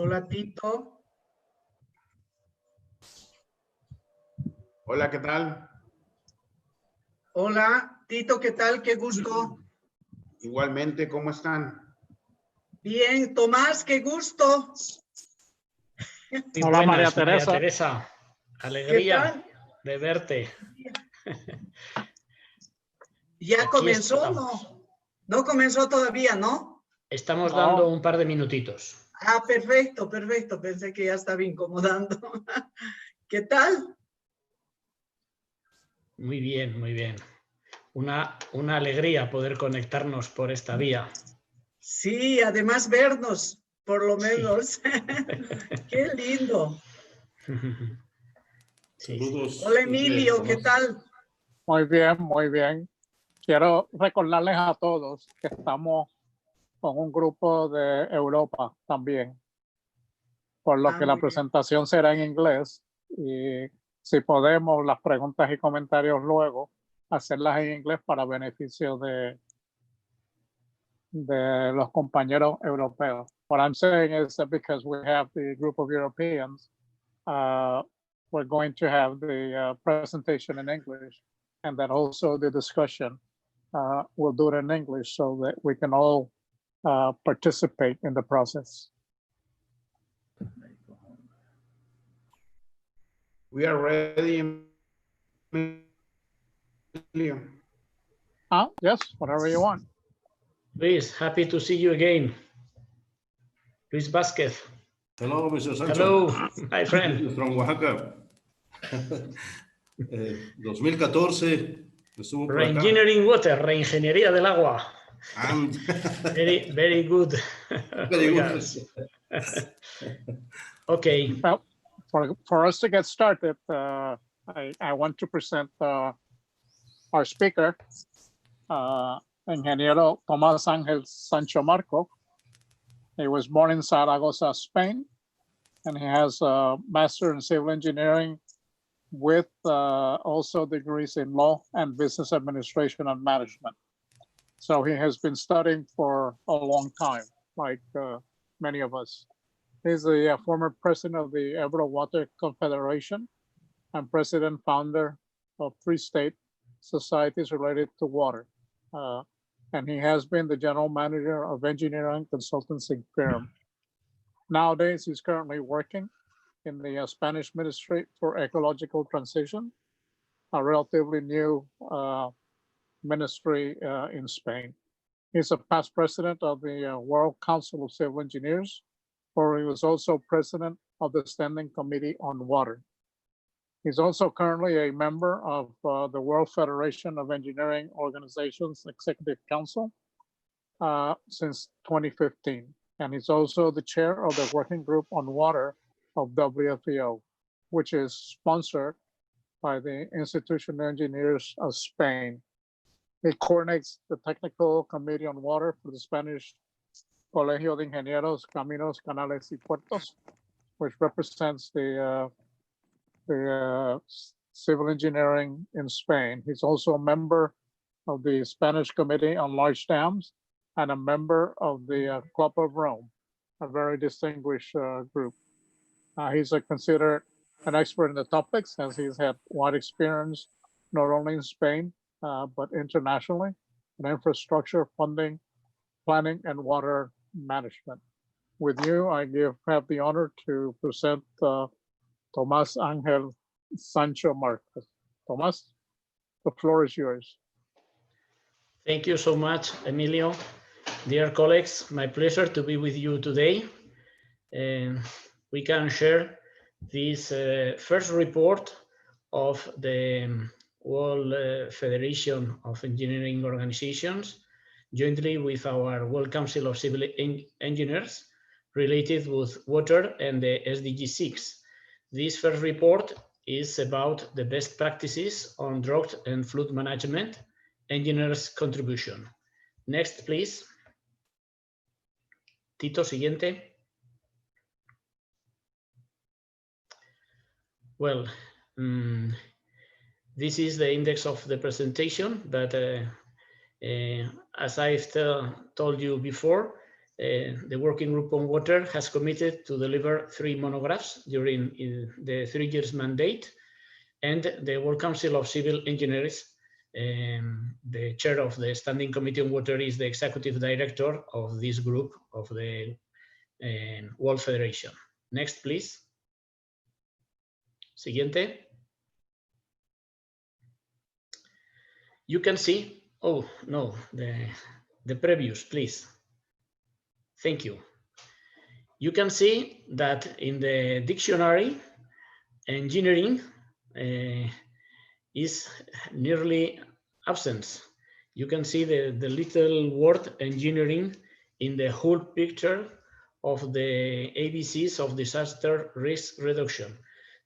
Hola, Tito. Hola, ¿qué tal? Hola, Tito, ¿qué tal? Qué gusto. Igualmente, ¿cómo están? Bien, Tomás, qué gusto. Muy Hola, buenas, María Teresa. Alegría ¿Qué tal? de verte. ¿Ya Aquí comenzó? estamos. No, no comenzó todavía, ¿no? Estamos No. dando un par de minutitos. Ah, perfecto, perfecto. Pensé que ya estaba incomodando. ¿Qué tal? Muy bien, muy bien. Una alegría poder conectarnos por esta vía. Sí, además vernos, por lo Sí. menos. Qué lindo. Sí, Saludos. sí. Hola, Emilio, ¿qué tal? Muy bien, muy bien. Quiero recordarles a todos que estamos con un grupo de Europa también, por lo que la Muy bien. presentación será en inglés y si podemos, las preguntas y comentarios luego, hacerlas en inglés para beneficio de los compañeros europeos. What I'm saying is that because we have the group of Europeans, we're going to have the presentation in English, and then also the discussion. We'll do it in English so that we can all participate in the process. We are ready, Emilio. Yes, whatever you want. Luis, happy to see you again. Luis Vázquez. Hello, Mr. Sancho. Hello, my friend. From Oaxaca. 2014 estuvo por acá. Reengineering water, reingeniería del agua. And Very good. very good. Regards. Okay. Well, for us to get started, I want to present our speaker, Ingeniero Tomás Ángel Sancho Marco. He was born in Zaragoza, Spain, and he has a master in civil engineering with also degrees in law and business administration and management. So he has been studying for a long time, like many of us. He's the former president of the Ebro Water Confederation and president founder of 3 state societies related to water. And he has been the general manager of engineering consultancy firm. Nowadays, he's currently working in the Spanish Ministry for Ecological Transition, a relatively new ministry in Spain. He's a past president of the World Council of Civil Engineers, where he was also president of the Standing Committee on Water. He's also currently a member of the World Federation of Engineering Organizations Executive Council since 2015. And he's also the chair of the Working Group on Water of WFEO, which is sponsored by the Institution of Engineers of Spain. He coordinates the Technical Committee on Water for the Spanish Colegio de Ingenieros, Caminos, Canales y Puertos, which represents the civil engineering in Spain. He's also a member of the Spanish Committee on Large Dams and a member of the Club of Rome, a very distinguished group. He's considered an expert in the topics as he's had wide experience, not only in Spain, but internationally in infrastructure, funding, planning, and water management. With you, I have the honor to present Tomás Ángel Sancho Marco. Tomás, the floor is yours. Thank you so much, Emilio. Dear colleagues, my pleasure to be with you today. We can share this first report of the World Federation of Engineering Organizations, jointly with our World Council of Civil Engineers, related with water and the SDG 6. This first report is about the best practices on drought and flood management, engineers' contribution. Next, please. Tito, siguiente. Well, this is the index of the presentation, but as I've told you before, the Working Group on Water has committed to deliver 3 monographs during the 3 years mandate, and the World Council of Civil Engineers, the chair of the Standing Committee on Water, is the executive director of this group of the World Federation. Next, please. Siguiente. You can see, oh no, the previous, please. Thank you. You can see that in the dictionary, engineering is nearly absent. You can see the little word engineering in the whole picture of the ABCs of disaster risk reduction.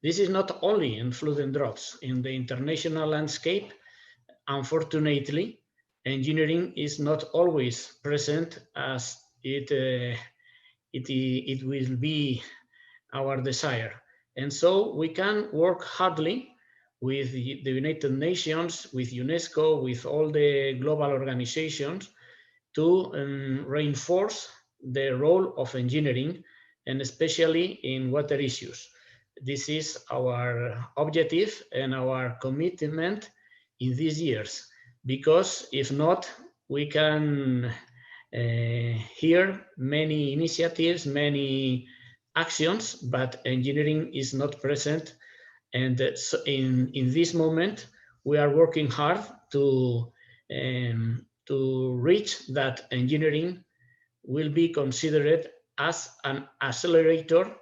This is not only in flood and droughts. In the international landscape, unfortunately, engineering is not always present as it will be our desire. And so we can work hardly with the United Nations, with UNESCO, with all the global organizations to reinforce the role of engineering, and especially in water issues. This is our objective and our commitment in these years, because if not, we can hear many initiatives, many actions, but engineering is not present. And so in this moment, we are working hard to reach that engineering will be considered as an accelerator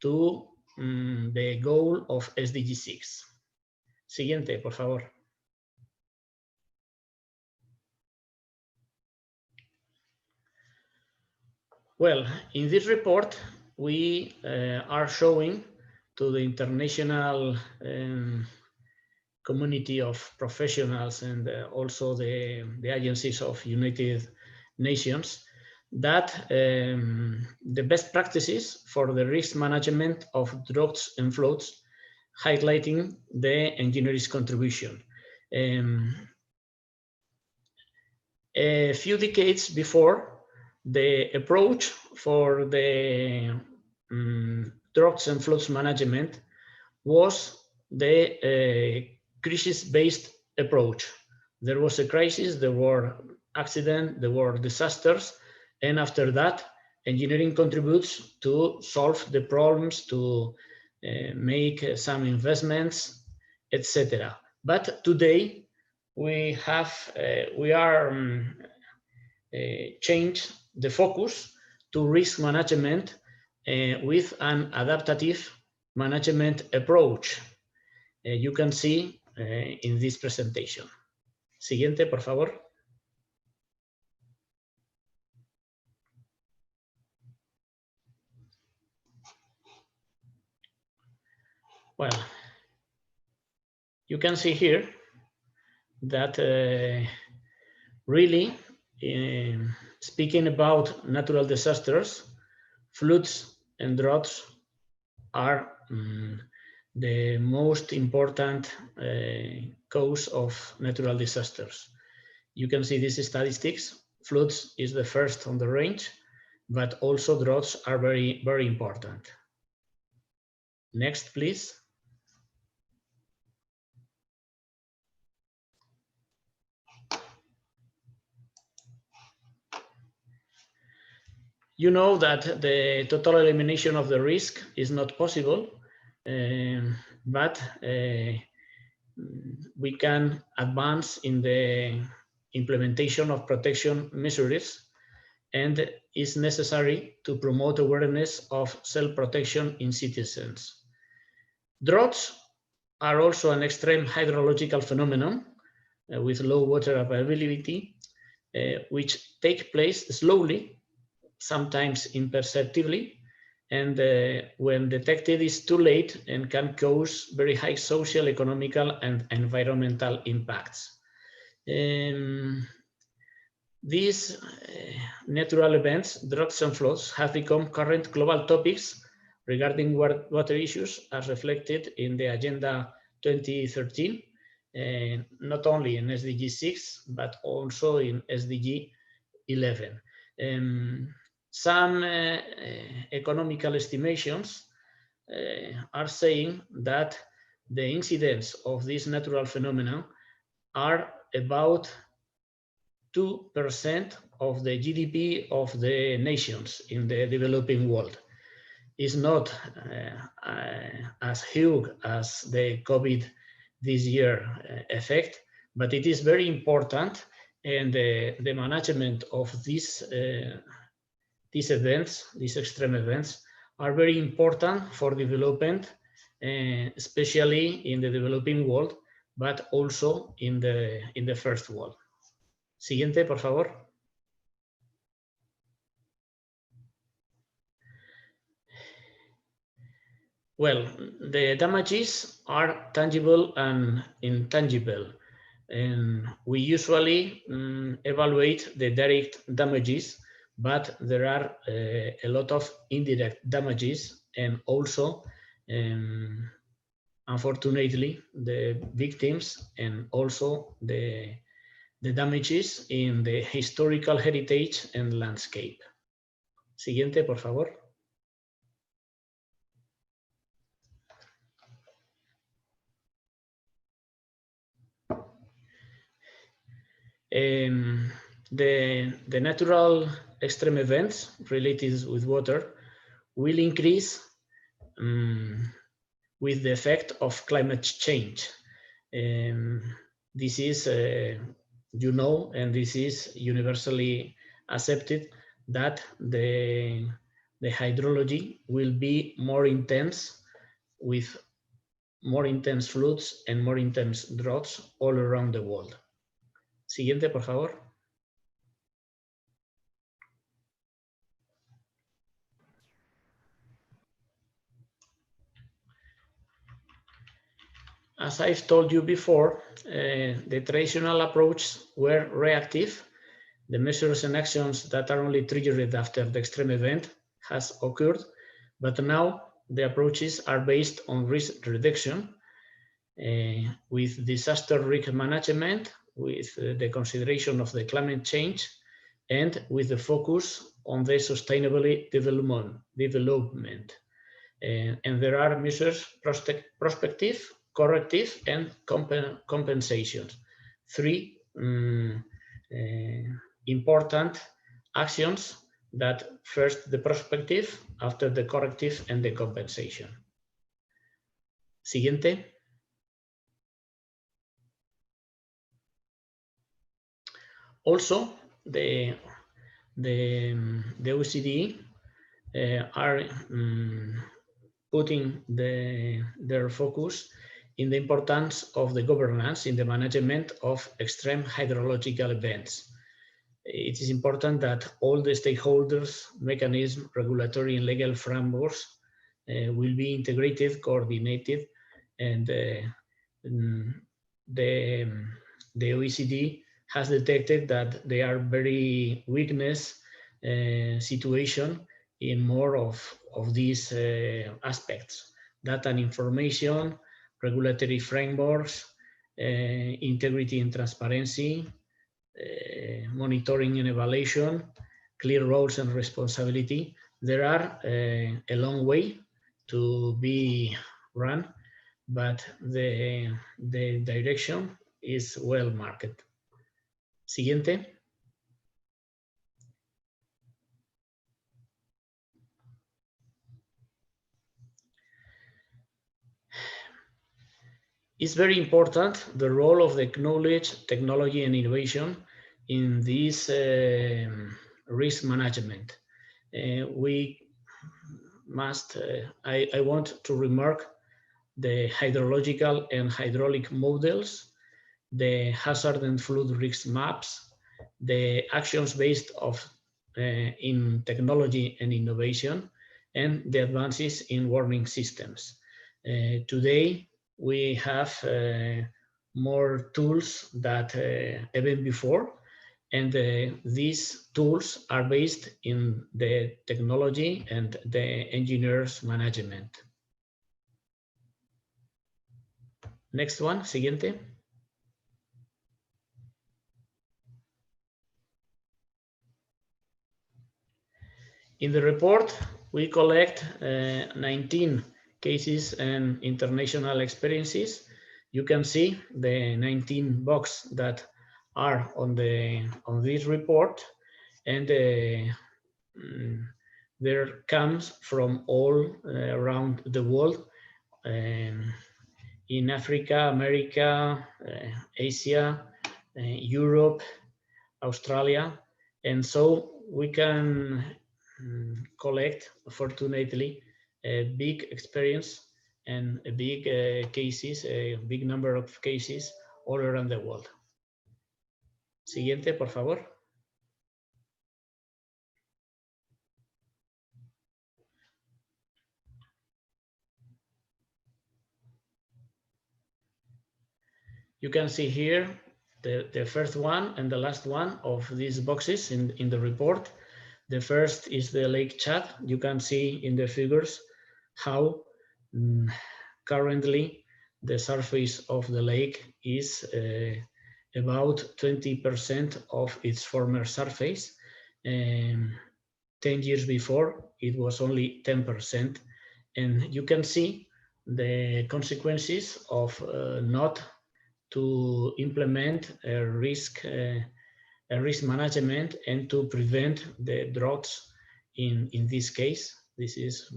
to the goal of SDG 6. Siguiente, por favor. Well, in this report, we are showing to the international community of professionals and also the agencies of United Nations that the best practices for the risk management of droughts and floods, highlighting the engineering's contribution. A few decades before, the approach for the droughts and floods management was the crisis-based approach. There was a crisis, there were accidents, there were disasters, and after that, engineering contributes to solve the problems, to make some investments, etc. But today, we are changed the focus to risk management with an adaptive management approach. You can see in this presentation. Siguiente, por favor. Well, you can see here that really, speaking about natural disasters, floods and droughts are the most important cause of natural disasters. You can see these statistics. Floods is the first on the range, but also droughts are very, very important. Next, please. You know that the total elimination of the risk is not possible, but we can advance in the implementation of protection measures, and it's necessary to promote awareness of self-protection in citizens. Droughts are also an extreme hydrological phenomenon with low water availability, which take place slowly, sometimes imperceptibly, and when detected is too late and can cause very high social, economical, and environmental impacts. These natural events, droughts and floods, have become current global topics regarding water issues as reflected in the Agenda 2013, not only in SDG 6, but also in SDG 11. some economical estimations are saying that the incidence of this natural phenomenon are about 2% of the GDP of the nations in the developing world. It's not as huge as the COVID this year effect, but it is very important, and the management of these events, these extreme events, are very important for development, especially in the developing world, but also in the first world. Siguiente, por favor. Well, the damages are tangible and intangible, and we usually evaluate the direct damages, but there are a lot of indirect damages, and also, unfortunately, the victims and also the damages in the historical heritage and landscape. Siguiente, por favor. The natural extreme events related with water will increase with the effect of climate change. This is, you know, and this is universally accepted, that the hydrology will be more intense, with more intense floods and more intense droughts all around the world. Siguiente, por favor. As I've told you before, the traditional approach were reactive. The measures and actions that are only triggered after the extreme event has occurred, but now the approaches are based on risk reduction, with disaster risk management, with the consideration of the climate change, and with the focus on the sustainable development. And there are measures prospective, corrective, and compensations. Three important actions: that first the prospective, after the corrective, and the compensation. Siguiente. Also, the OECD are putting their focus in the importance of the governance in the management of extreme hydrological events. It is important that all the stakeholders, mechanisms, regulatory and legal frameworks will be integrated, coordinated, and the OECD has detected that they are very weakness situation in more of these aspects: data and information, regulatory frameworks, integrity and transparency, monitoring and evaluation, clear roles and responsibility. There are a long way to be run, but the direction is well marked. Siguiente. It's very important the role of the knowledge, technology, and innovation in this risk management. We must, I want to remark the hydrological and hydraulic models, the hazard and flood risk maps, the actions based in technology and innovation, and the advances in warning systems. Today, we have more tools than ever before, and these tools are based in the technology and the engineers management. Next one, siguiente. In the report, we collect 19 cases and international experiences. You can see the 19 boxes that are on this report, and there comes from all around the world, in Africa, America, Asia, Europe, Australia, and so we can collect, fortunately, a big experience and a big cases, a big number of cases all around the world. Siguiente, por favor. You can see here the first one and the last one of these boxes in the report. The first is the Lake Chad. You can see in the figures how currently the surface of the lake is about 20% of its former surface. 10 years before, it was only 10%. And you can see the consequences of not to implement a risk management and to prevent the droughts in this case. This is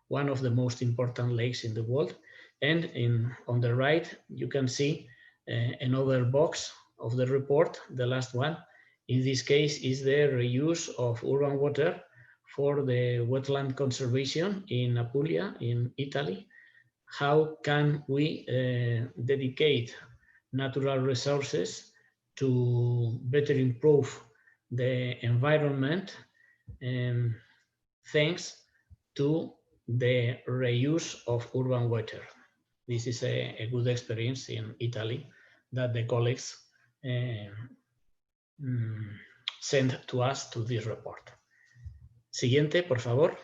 one of the most important lakes in the world. And on the right, you can see another box of the report, the last one. In this case is the reuse of urban water for the wetland conservation in Apulia, in Italy. How can we dedicate natural resources to better improve the environment, thanks to the reuse of urban water? This is a good experience in Italy that the colleagues sent to us to this report. Siguiente, por favor.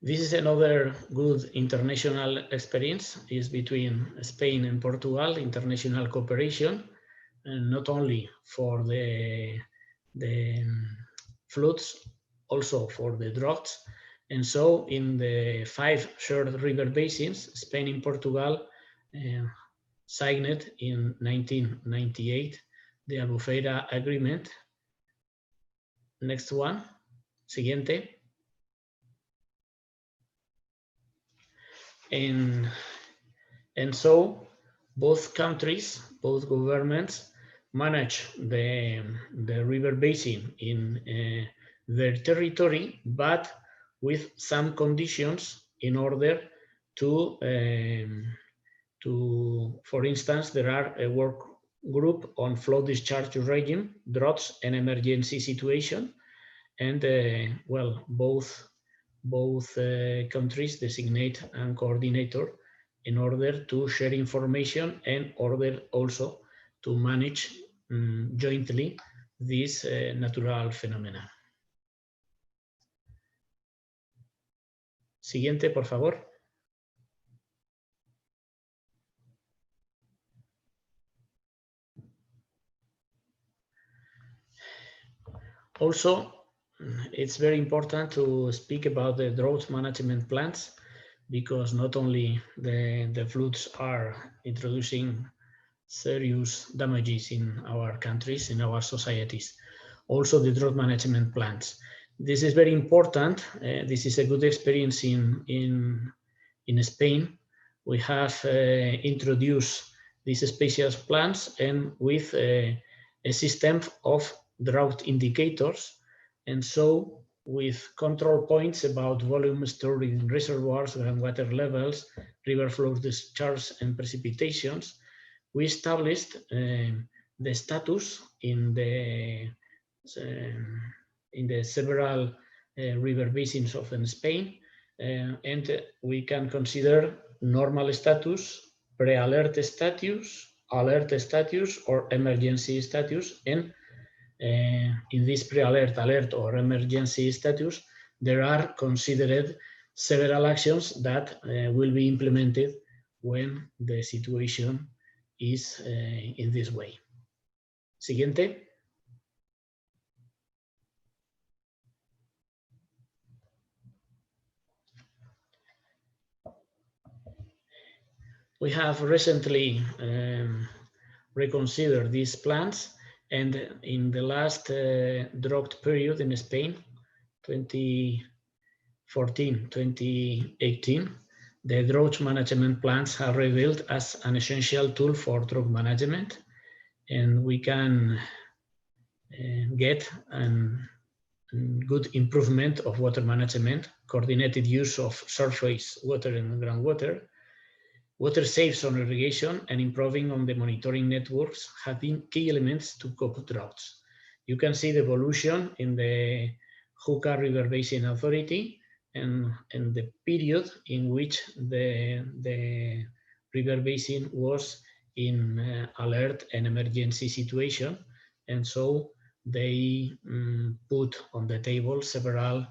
This is another good international experience. It's between Spain and Portugal, international cooperation, and not only for the floods, also for the droughts. And so in the 5 shared river basins, Spain and Portugal signed in 1998 the Albufeira Agreement. Next one, siguiente. And so both countries, both governments manage the river basin in their territory, but with some conditions in order to, for instance, there are a work group on flow discharge regime, droughts and emergency situation. And well, both countries designate a coordinator in order to share information and order also to manage jointly this natural phenomena. Siguiente, por favor. Also, it's very important to speak about the drought management plans, because not only the floods are introducing serious damages in our countries, in our societies, also the drought management plans. This is very important. This is a good experience in Spain. We have introduced these special plans and with a system of drought indicators. And so with control points about volume stored in reservoirs, groundwater levels, river flow discharge and precipitations, we established the status in the several river basins of Spain, and we can consider normal status, pre-alert status, alert status, or emergency status. And in this pre-alert, alert, or emergency status, there are considered several actions that will be implemented when the situation is in this way. Siguiente. We have recently reconsidered these plans, and in the last drought period in Spain, 2014-2018, the drought management plans are revealed as an essential tool for drought management, and we can get a good improvement of water management, coordinated use of surface water and groundwater, water saves on irrigation, and improving on the monitoring networks have been key elements to cope with droughts. You can see the evolution in the Júcar River Basin Authority and the period in which the river basin was in alert and emergency situation. And so they put on the table several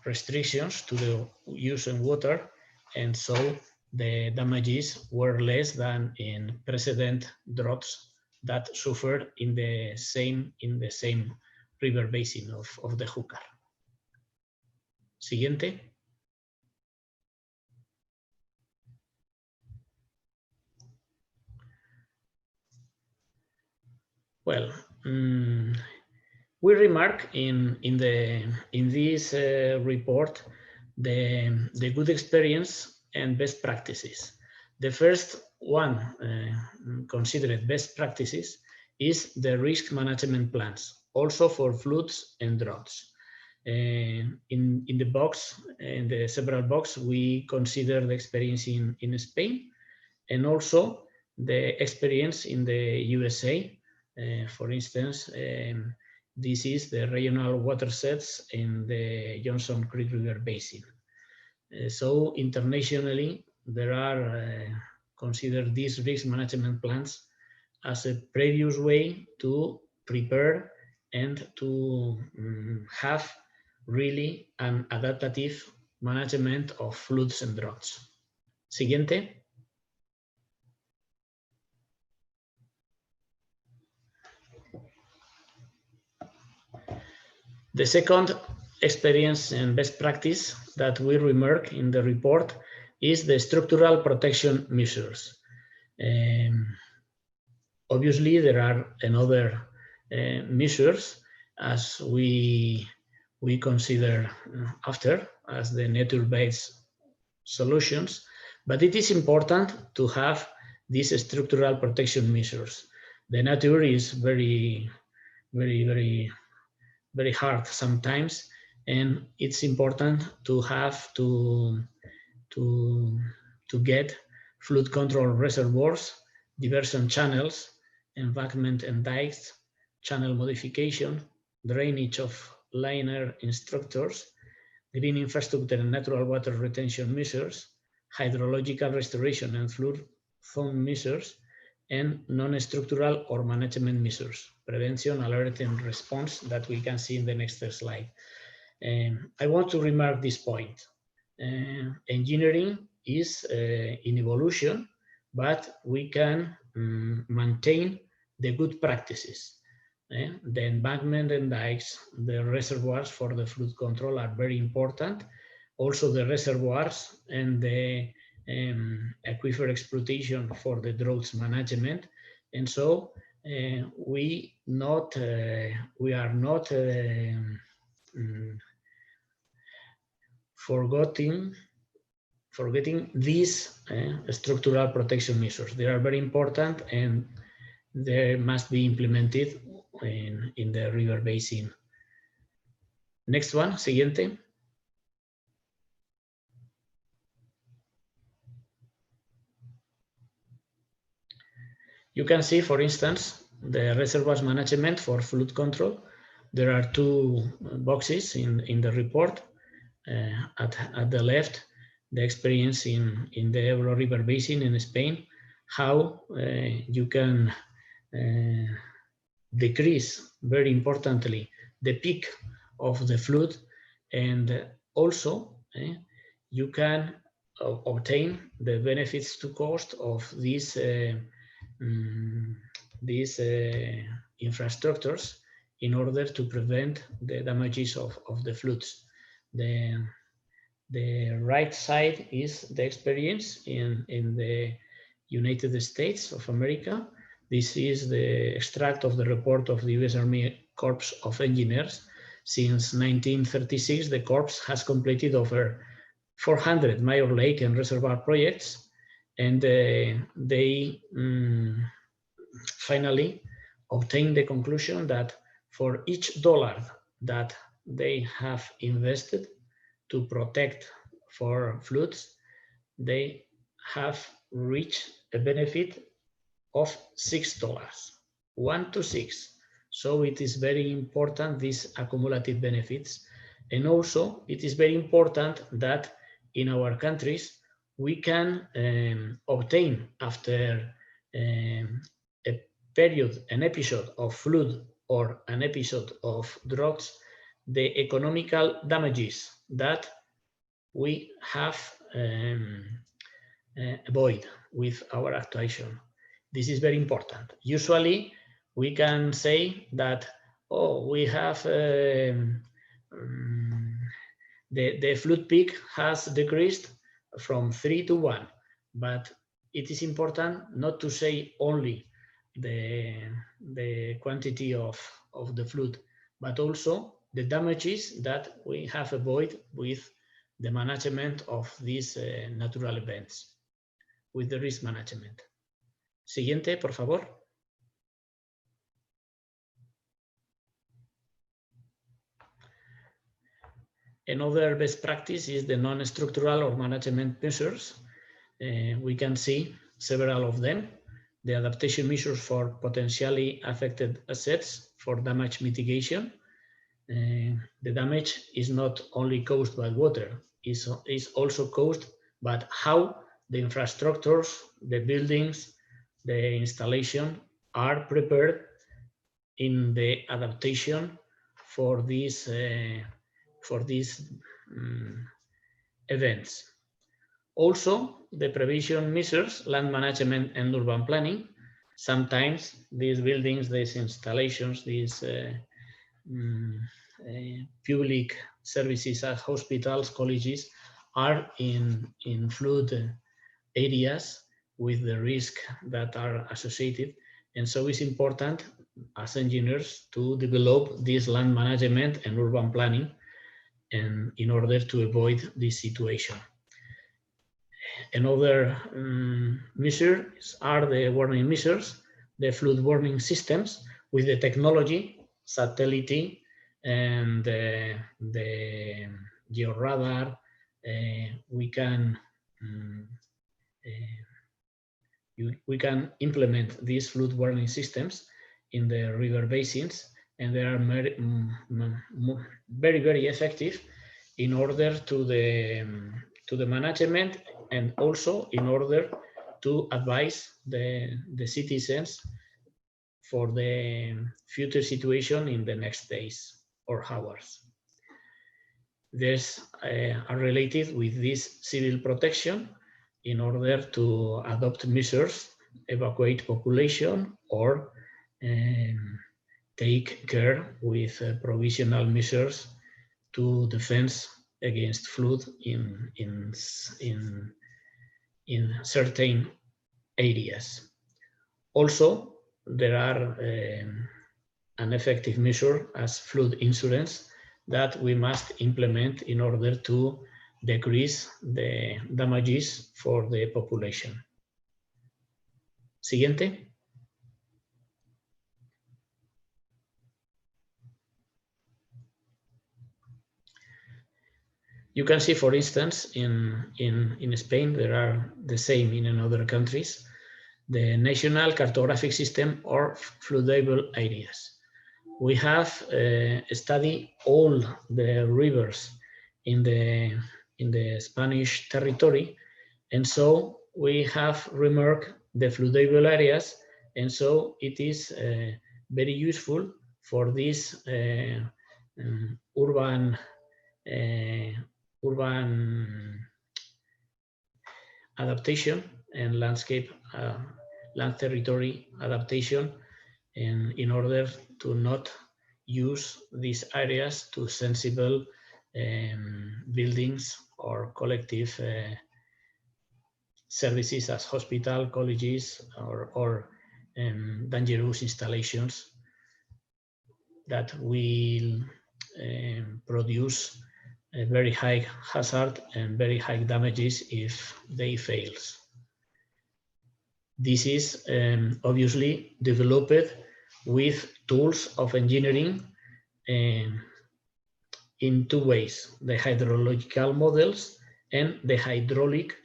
restrictions to the use of water. And so the damages were less than in precedent droughts that suffered in the same river basin of the Júcar. Siguiente. Well, we remark in this report the good experience and best practices. The first one considered best practices is the risk management plans, also for floods and droughts. In the box, in the several box, we consider the experience in Spain and also the experience in the USA. For instance, this is the regional water sets in the Johnson Creek River Basin. So internationally, there are considered these risk management plans as a previous way to prepare and to have really an adaptive management of floods and droughts. Siguiente. The second experience and best practice that we remark in the report is the structural protection measures. Obviously, there are another measures as we consider after as the nature-based solutions, but it is important to have these structural protection measures. The nature is very hard sometimes, and it's important to have to get flood control reservoirs, diversion channels, embankment and dikes, channel modification, drainage of liner structures, green infrastructure and natural water retention measures, hydrological restoration and flood zone measures, and non-structural or management measures, prevention, alert, and response that we can see in the next slide. I want to remark this point. Engineering is in evolution, but we can maintain the good practices. The embankment and dikes, the reservoirs for the flood control are very important. Also the reservoirs and the aquifer exploitation for the droughts management. And so we are not forgetting these structural protection measures. They are very important and they must be implemented in the river basin. Next one, siguiente. You can see, for instance, the reservoirs management for flood control. There are two boxes in the report. At the left, the experience in the Ebro River Basin in Spain, how you can decrease, very importantly, the peak of the flood, and also you can obtain the benefits to cost of these infrastructures in order to prevent the damages of the floods. The right side is the experience in the United States of America. This is the extract of the report of the US Army Corps of Engineers. Since 1936, the Corps has completed over 400 major lake and reservoir projects, and they finally obtained the conclusion that for each dollar that they have invested to protect for floods, they have reached a benefit of $6, 1 to 6. So it is very important, these accumulative benefits. And also it is very important that in our countries, we can obtain after a period, an episode of flood or an episode of droughts, the economical damages that we have avoid with our actuation. This is very important. Usually we can say that, oh, we have the flood peak has decreased from 3 to 1, but it is important not to say only the quantity of the flood, but also the damages that we have avoided with the management of these natural events, with the risk management. Siguiente, por favor. Another best practice is the non-structural or management measures. We can see several of them. The adaptation measures for potentially affected assets for damage mitigation. The damage is not only caused by water, is also caused by how the infrastructures, the buildings, the installation are prepared in the adaptation for these events. Also, the prevention measures, land management and urban planning. Sometimes these buildings, these installations, these public services as hospitals, colleges are in flood areas with the risk that are associated. And so it's important as engineers to develop this land management and urban planning and in order to avoid this situation. Another measures are the warning measures, the flood warning systems with the technology, satellite, and the georadar. We can implement these flood warning systems in the river basins, and they are very, very effective in order to the management and also in order to advise the citizens for the future situation in the next days or hours. These are related with this civil protection in order to adopt measures, evacuate population, or take care with provisional measures to defend against flood in certain areas. Also, there are an effective measure as flood insurance that we must implement in order to decrease the damages for the population. Siguiente. You can see, for instance, in Spain, there are the same in other countries, the National Cartographic System or floodable areas. We have studied all the rivers in the Spanish territory, and so we have remarked the floodable areas, and so it is very useful for these urban adaptation and landscape land territory adaptation, and in order to not use these areas to sensible buildings or collective services as hospital, colleges, or dangerous installations that will produce a very high hazard and very high damages if they fails. This is obviously developed with tools of engineering in two ways: the hydrological models and the hydraulic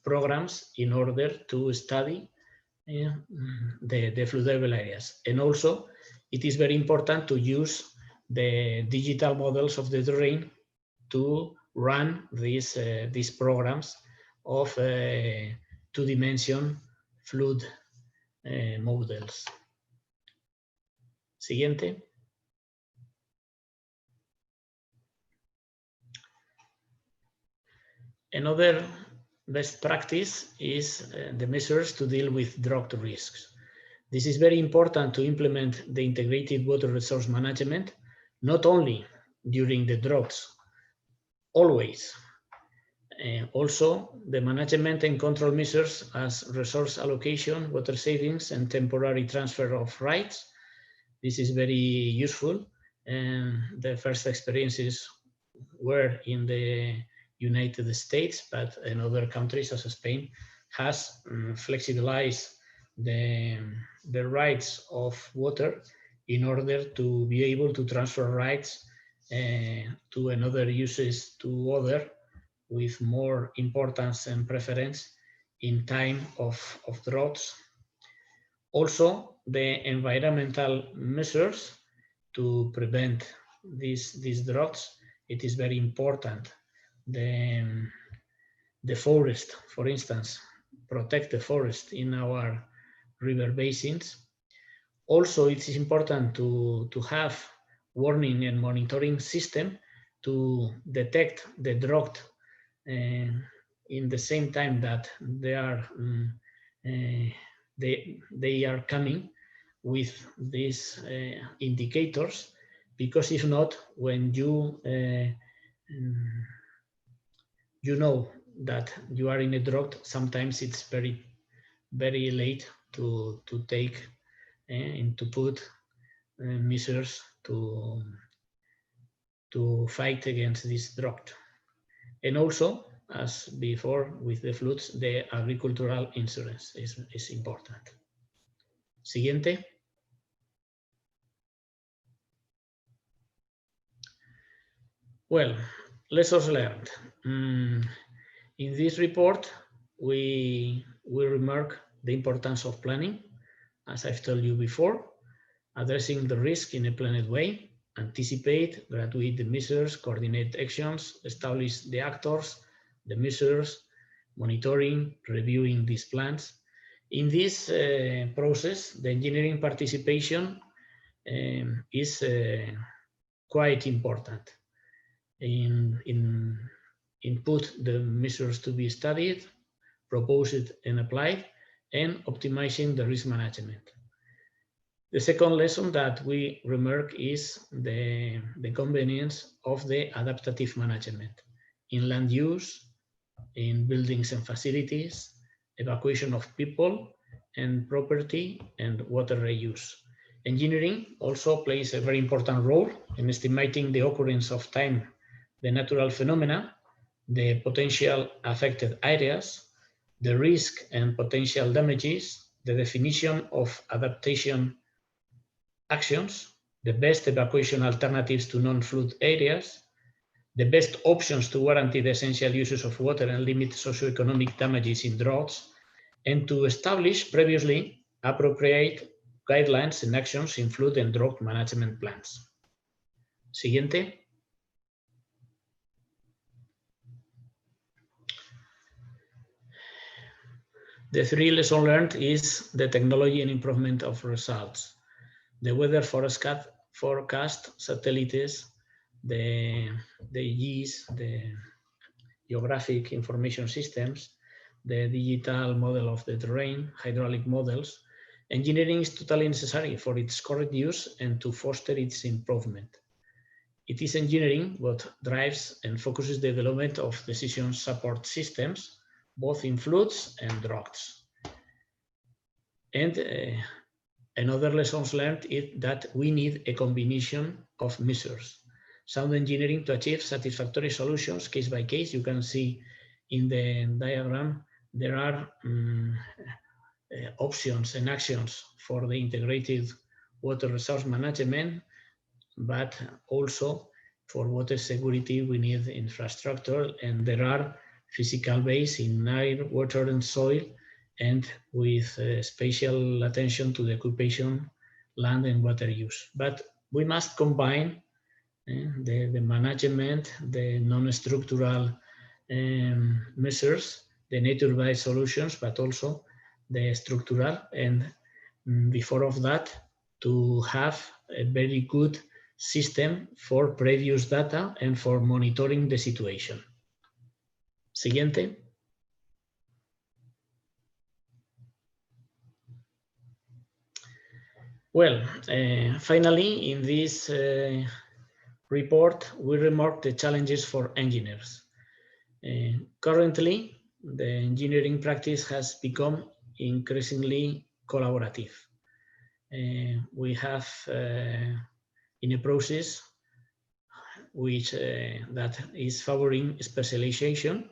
programs in order to study the floodable areas. And also, it is very important to use the digital models of the terrain to run these programs of two-dimension flood models. Siguiente. Another best practice is the measures to deal with drought risks. This is very important to implement the integrated water resource management, not only during the droughts, always. Also, the management and control measures as resource allocation, water savings, and temporary transfer of rights. This is very useful. And the first experiences were in the United States, but in other countries as Spain has flexibilized the rights of water in order to be able to transfer rights to another uses to other with more importance and preference in time of droughts. Also, the environmental measures to prevent these droughts, it is very important. The forest, for instance, protect the forest in our river basins. Also, it is important to have warning and monitoring system to detect the drought in the same time that they are coming with these indicators, because if not, when you know that you are in a drought, sometimes it's very, very late to take and to put measures to fight against this drought. And also, as before with the floods, the agricultural insurance is important. Siguiente. Well, lessons learned. In this report, we remark the importance of planning, as I've told you before, addressing the risk in a planned way, anticipate, graduate the measures, coordinate actions, establish the actors, the measures, monitoring, reviewing these plans. In this process, the engineering participation is quite important. Input the measures to be studied, proposed and applied, and optimizing the risk management. The second lesson that we remark is the convenience of the adaptive management in land use, in buildings and facilities, evacuation of people and property, and water reuse. Engineering also plays a very important role in estimating the occurrence of time, the natural phenomena, the potential affected areas, the risk and potential damages, the definition of adaptation actions, the best evacuation alternatives to non-flood areas, the best options to guarantee the essential uses of water and limit socioeconomic damages in droughts, and to establish previously appropriate guidelines and actions in flood and drought management plans. Siguiente. The three lessons learned is the technology and improvement of results. The weather forecast satellites, the GIS, the geographic information systems, the digital model of the terrain, hydraulic models, engineering is totally necessary for its correct use and to foster its improvement. It is engineering what drives and focuses the development of decision support systems, both in floods and droughts. And another lessons learned is that we need a combination of measures. Sound engineering to achieve satisfactory solutions case by case. You can see in the diagram there are options and actions for the integrated water resource management, but also for water security we need infrastructure, and there are physical base in air, water and soil, and with special attention to the occupation, land and water use. But we must combine the management, the non-structural measures, the nature-based solutions, but also the structural, and before of that, to have a very good system for previous data and for monitoring the situation. Siguiente. Well, finally, in this report, we remark the challenges for engineers. Currently, the engineering practice has become increasingly collaborative. We have in a process which that is favoring specialization,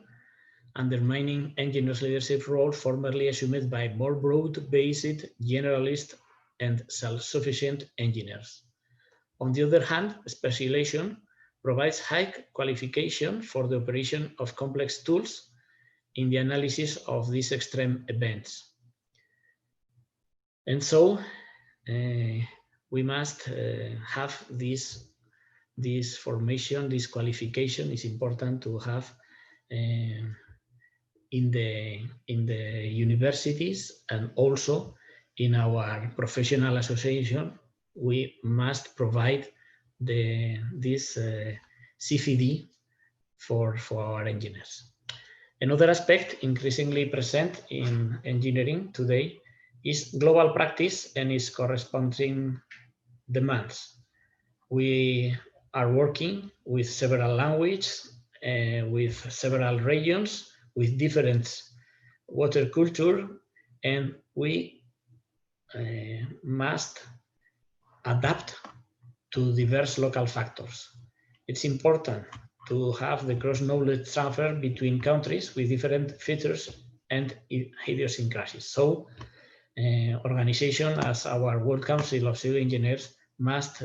undermining engineers' leadership role formerly assumed by more broad-based generalist and self-sufficient engineers. On the other hand, specialization provides high qualification for the operation of complex tools in the analysis of these extreme events. And so we must have this formation, this qualification is important to have in the universities, and also in our professional association. We must provide this CFD for our engineers. Another aspect increasingly present in engineering today is global practice and its corresponding demands. We are working with several languages, with several regions, with different water culture, and we must adapt to diverse local factors. It's important to have the cross-knowledge transfer between countries with different features and idiosyncrasies. So, organization as our World Council of Civil Engineers must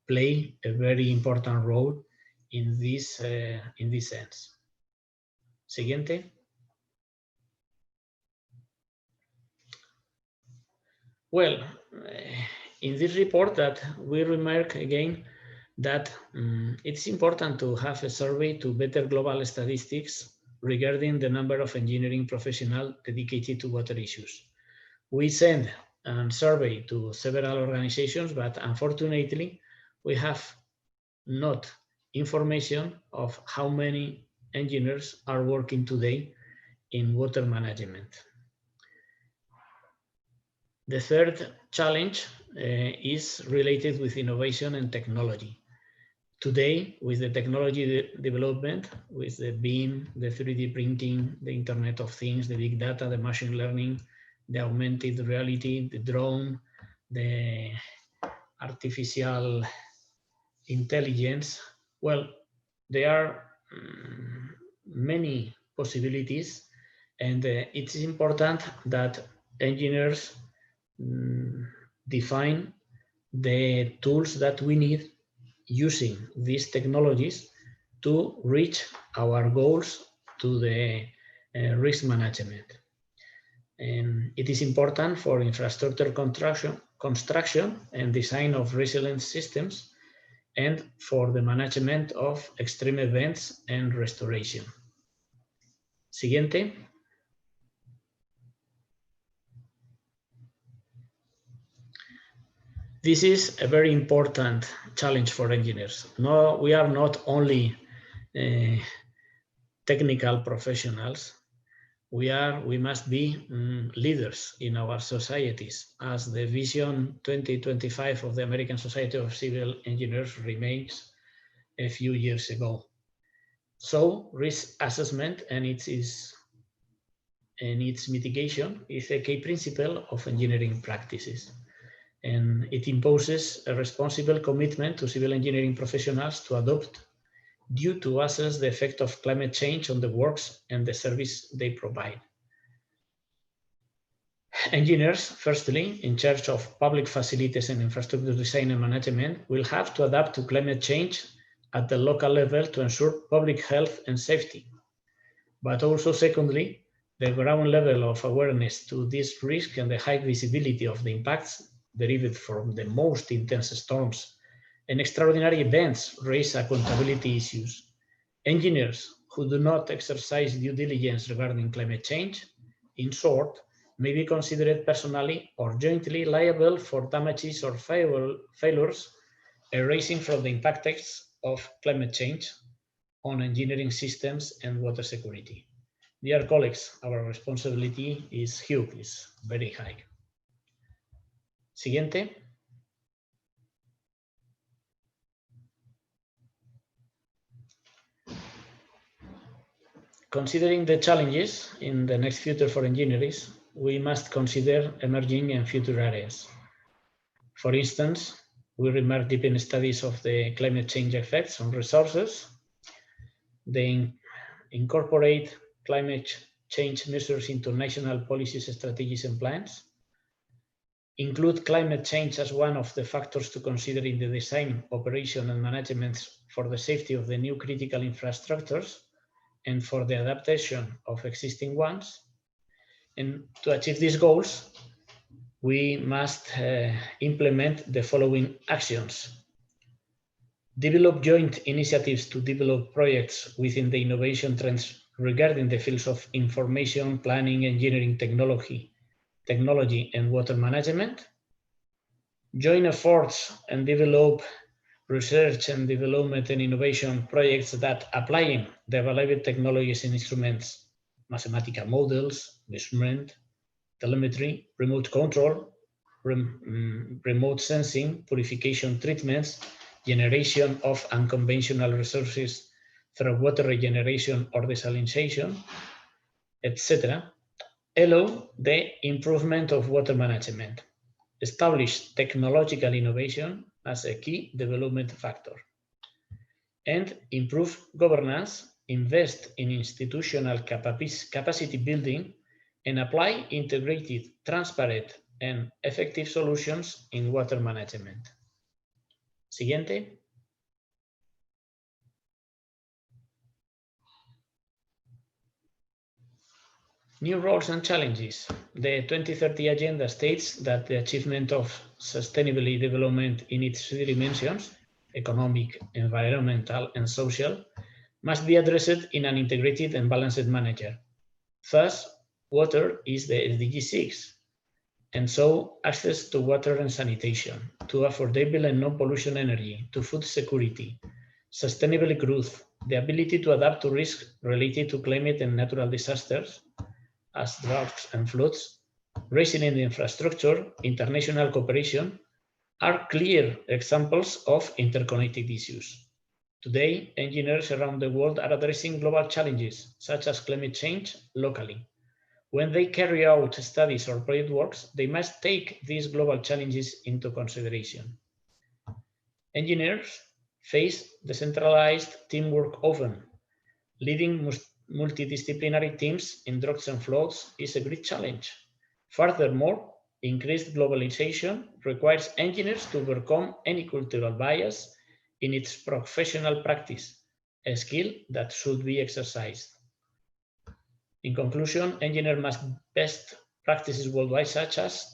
play a very important role in this sense. Siguiente. Well, in this report that we remark again that it's important to have a survey to better global statistics regarding the number of engineering professionals dedicated to water issues. We send a survey to several organizations, but unfortunately, we have not information of how many engineers are working today in water management. The third challenge is related with innovation and technology. Today, with the technology development, with the BIM, the 3D printing, the Internet of Things, the big data, the machine learning, the augmented reality, the drone, the artificial intelligence, well, there are many possibilities, and it's important that engineers define the tools that we need using these technologies to reach our goals to the risk management. It is important for infrastructure construction and design of resilient systems, and for the management of extreme events and restoration. Siguiente. This is a very important challenge for engineers. No, we are not only technical professionals. we must be leaders in our societies, as the Vision 2025 of the American Society of Civil Engineers remains a few years ago. So risk assessment and its mitigation is a key principle of engineering practices. And it imposes a responsible commitment to civil engineering professionals to adopt due to assess the effect of climate change on the works and the service they provide. Engineers, firstly, in charge of public facilities and infrastructure design and management, will have to adapt to climate change at the local level to ensure public health and safety. But also, secondly, the ground level of awareness to this risk and the high visibility of the impacts derived from the most intense storms and extraordinary events raise accountability issues. Engineers who do not exercise due diligence regarding climate change, in short, may be considered personally or jointly liable for damages or failures arising from the impacts of climate change on engineering systems and water security. Dear colleagues, our responsibility is huge, is very high. Siguiente. Considering the challenges in the next future for engineers, we must consider emerging and future areas. For instance, we remark deep in studies of the climate change effects on resources. They incorporate climate change measures into national policies, strategies, and plans. Include climate change as one of the factors to consider in the design, operation, and management for the safety of the new critical infrastructures and for the adaptation of existing ones. And to achieve these goals, we must implement the following actions. Develop joint initiatives to develop projects within the innovation trends regarding the fields of information, planning, engineering, technology, and water management. Join efforts and develop research and development and innovation projects that applying the available technologies and instruments, mathematical models, measurement, telemetry, remote control, remote sensing, purification treatments, generation of unconventional resources through water regeneration or desalination, etc., allow the improvement of water management. Establish technological innovation as a key development factor. And improve governance, invest in institutional capacity building, and apply integrated, transparent, and effective solutions in water management. Siguiente. New roles and challenges. The 2030 Agenda states that the achievement of sustainable development in its three dimensions, economic, environmental, and social, must be addressed in an integrated and balanced manner. Thus, water is the SDG 6, and so access to water and sanitation, to affordable and non-pollution energy, to food security, sustainable growth, the ability to adapt to risks related to climate and natural disasters, as droughts and floods, resilient infrastructure, international cooperation, are clear examples of interconnected issues. Today, engineers around the world are addressing global challenges, such as climate change, locally. When they carry out studies or project works, they must take these global challenges into consideration. Engineers face decentralized teamwork often. Leading multidisciplinary teams in droughts and floods is a great challenge. Furthermore, increased globalization requires engineers to overcome any cultural bias in its professional practice, a skill that should be exercised. In conclusion, engineers must best practices worldwide, such as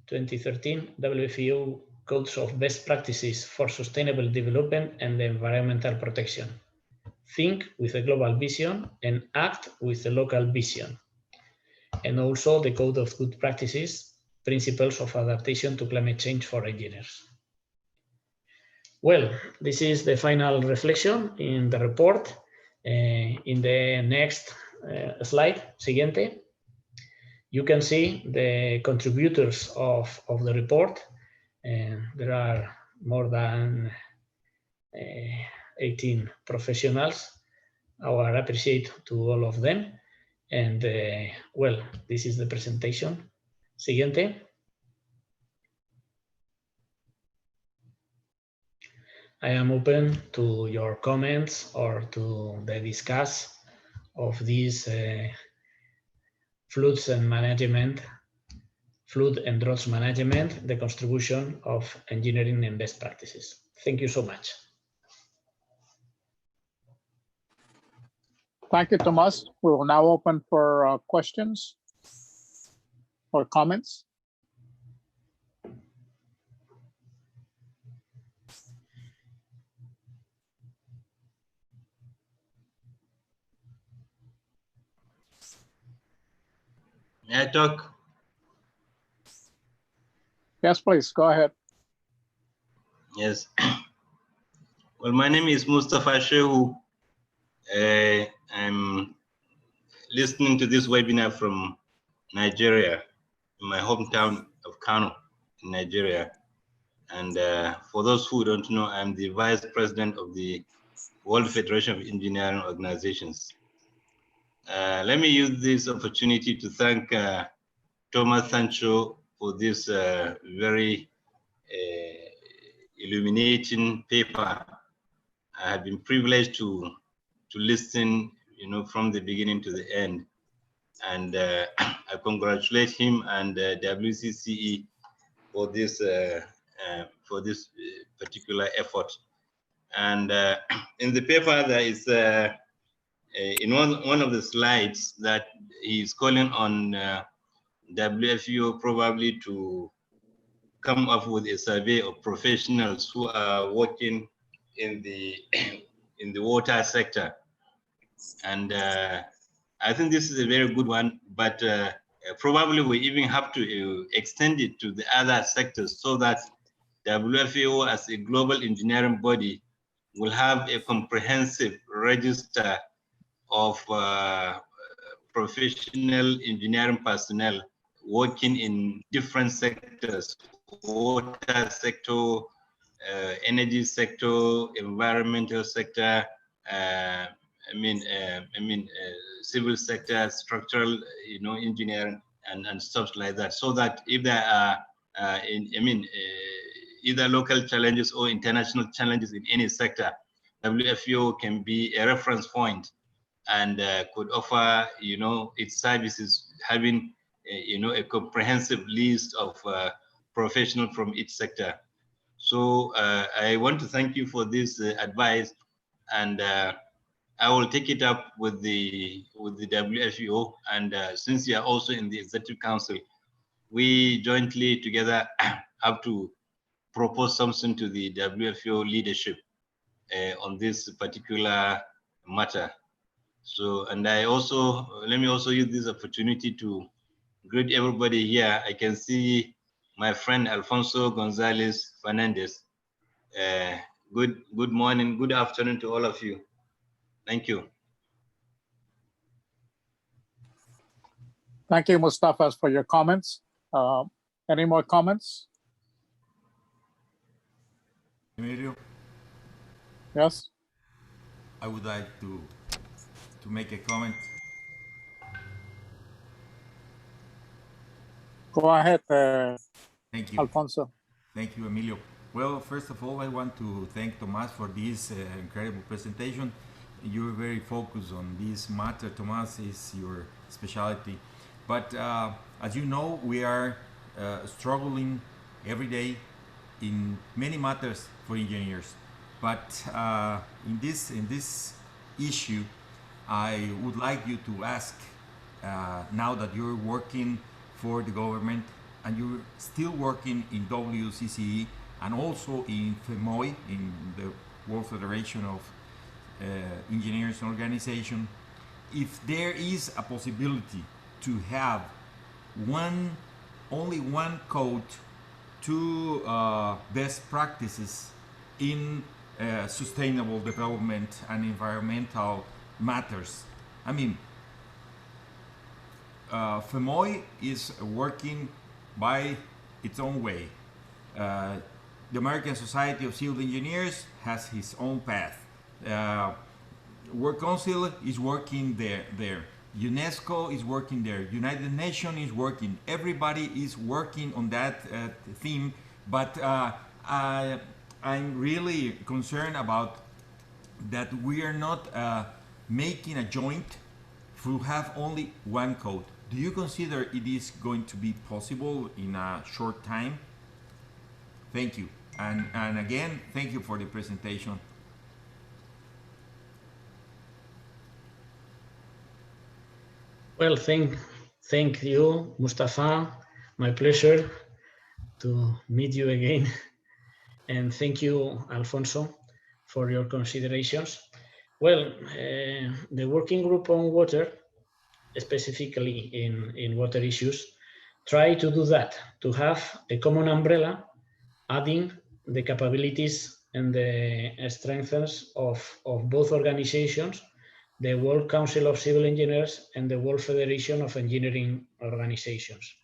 2013 WFEO Codes of Best Practices for Sustainable Development and Environmental Protection. Think with a global vision and act with a local vision. And also the Code of Good Practices, Principles of Adaptation to Climate Change for Engineers. Well, this is the final reflection in the report. In the next slide, siguiente, you can see the contributors of the report. And there are more than 18 professionals. Our appreciate to all of them. And well, this is the presentation. Siguiente. I am open to your comments or to the discuss of these floods and management, flood and droughts management, the contribution of engineering and best practices. Thank you so much. Thank you, Tomas. We will now open for questions or comments. May I talk? Yes, please, go ahead. Yes. Well, my name is Mustafa Shehu. I'm listening to this webinar from Nigeria, in my hometown of Kano, in Nigeria. And for those who don't know, I'm the Vice President of the World Federation of Engineering Organizations. Let me use this opportunity to thank Thomas Sancho for this very illuminating paper. I have been privileged to listen, from the beginning to the end. And I congratulate him and WCCE for this particular effort. And in the paper, there is in one of the slides that he's calling on WFU probably to come up with a survey of professionals who are working in the water sector. And I think this is a very good one, but probably we even have to extend it to the other sectors so that WFAO as a global engineering body will have a comprehensive register of professional engineering personnel working in different sectors, water sector, energy sector, environmental sector, civil sector, structural, engineering, and stuff like that. So that if there are, either local challenges or international challenges in any sector, WFO can be a reference point and could offer, its services, having, a comprehensive list of professionals from each sector. So I want to thank you for this advice, and I will take it up with the WFO. And since you are also in the Executive Council, we jointly together have to propose something to the WFO leadership on this particular matter. So, and let me also use this opportunity to greet everybody here. I can see my friend Alfonso Gonzalez Fernandez. Good morning, good afternoon to all of you. Thank you. Thank you, Mustafa, for your comments. Any more comments? Emilio, Yes. I would like to make a comment. Go ahead, Thank you. Alfonso. Thank you, Emilio. Well, first of all, I want to thank Tomas for this incredible presentation. You're very focused on this matter. Tomas is your specialty. But as you know, we are struggling every day in many matters for engineers. But in this issue, I would like you to ask, now that you're working for the government and you're still working in WCCE and also in FEMOI, in the World Federation of Engineers Organization, if there is a possibility to have only one code to best practices in sustainable development and environmental matters. I mean, FEMOI is working by its own way. The American Society of Civil Engineers has its own path. Work Council is working there. UNESCO is working there. United Nations is working. Everybody is working on that theme. But I'm really concerned about that we are not making a joint to have only one code. Do you consider it is going to be possible in a short time? Thank you. And again, thank you for the presentation. Well, thank you, Mustafa. My pleasure to meet you again. And thank you, Alfonso, for your considerations. Well, the working group on water, specifically in water issues, try to do that, to have a common umbrella, adding the capabilities and the strengths of both organizations, the World Council of Civil Engineers and the World Federation of Engineering Organizations.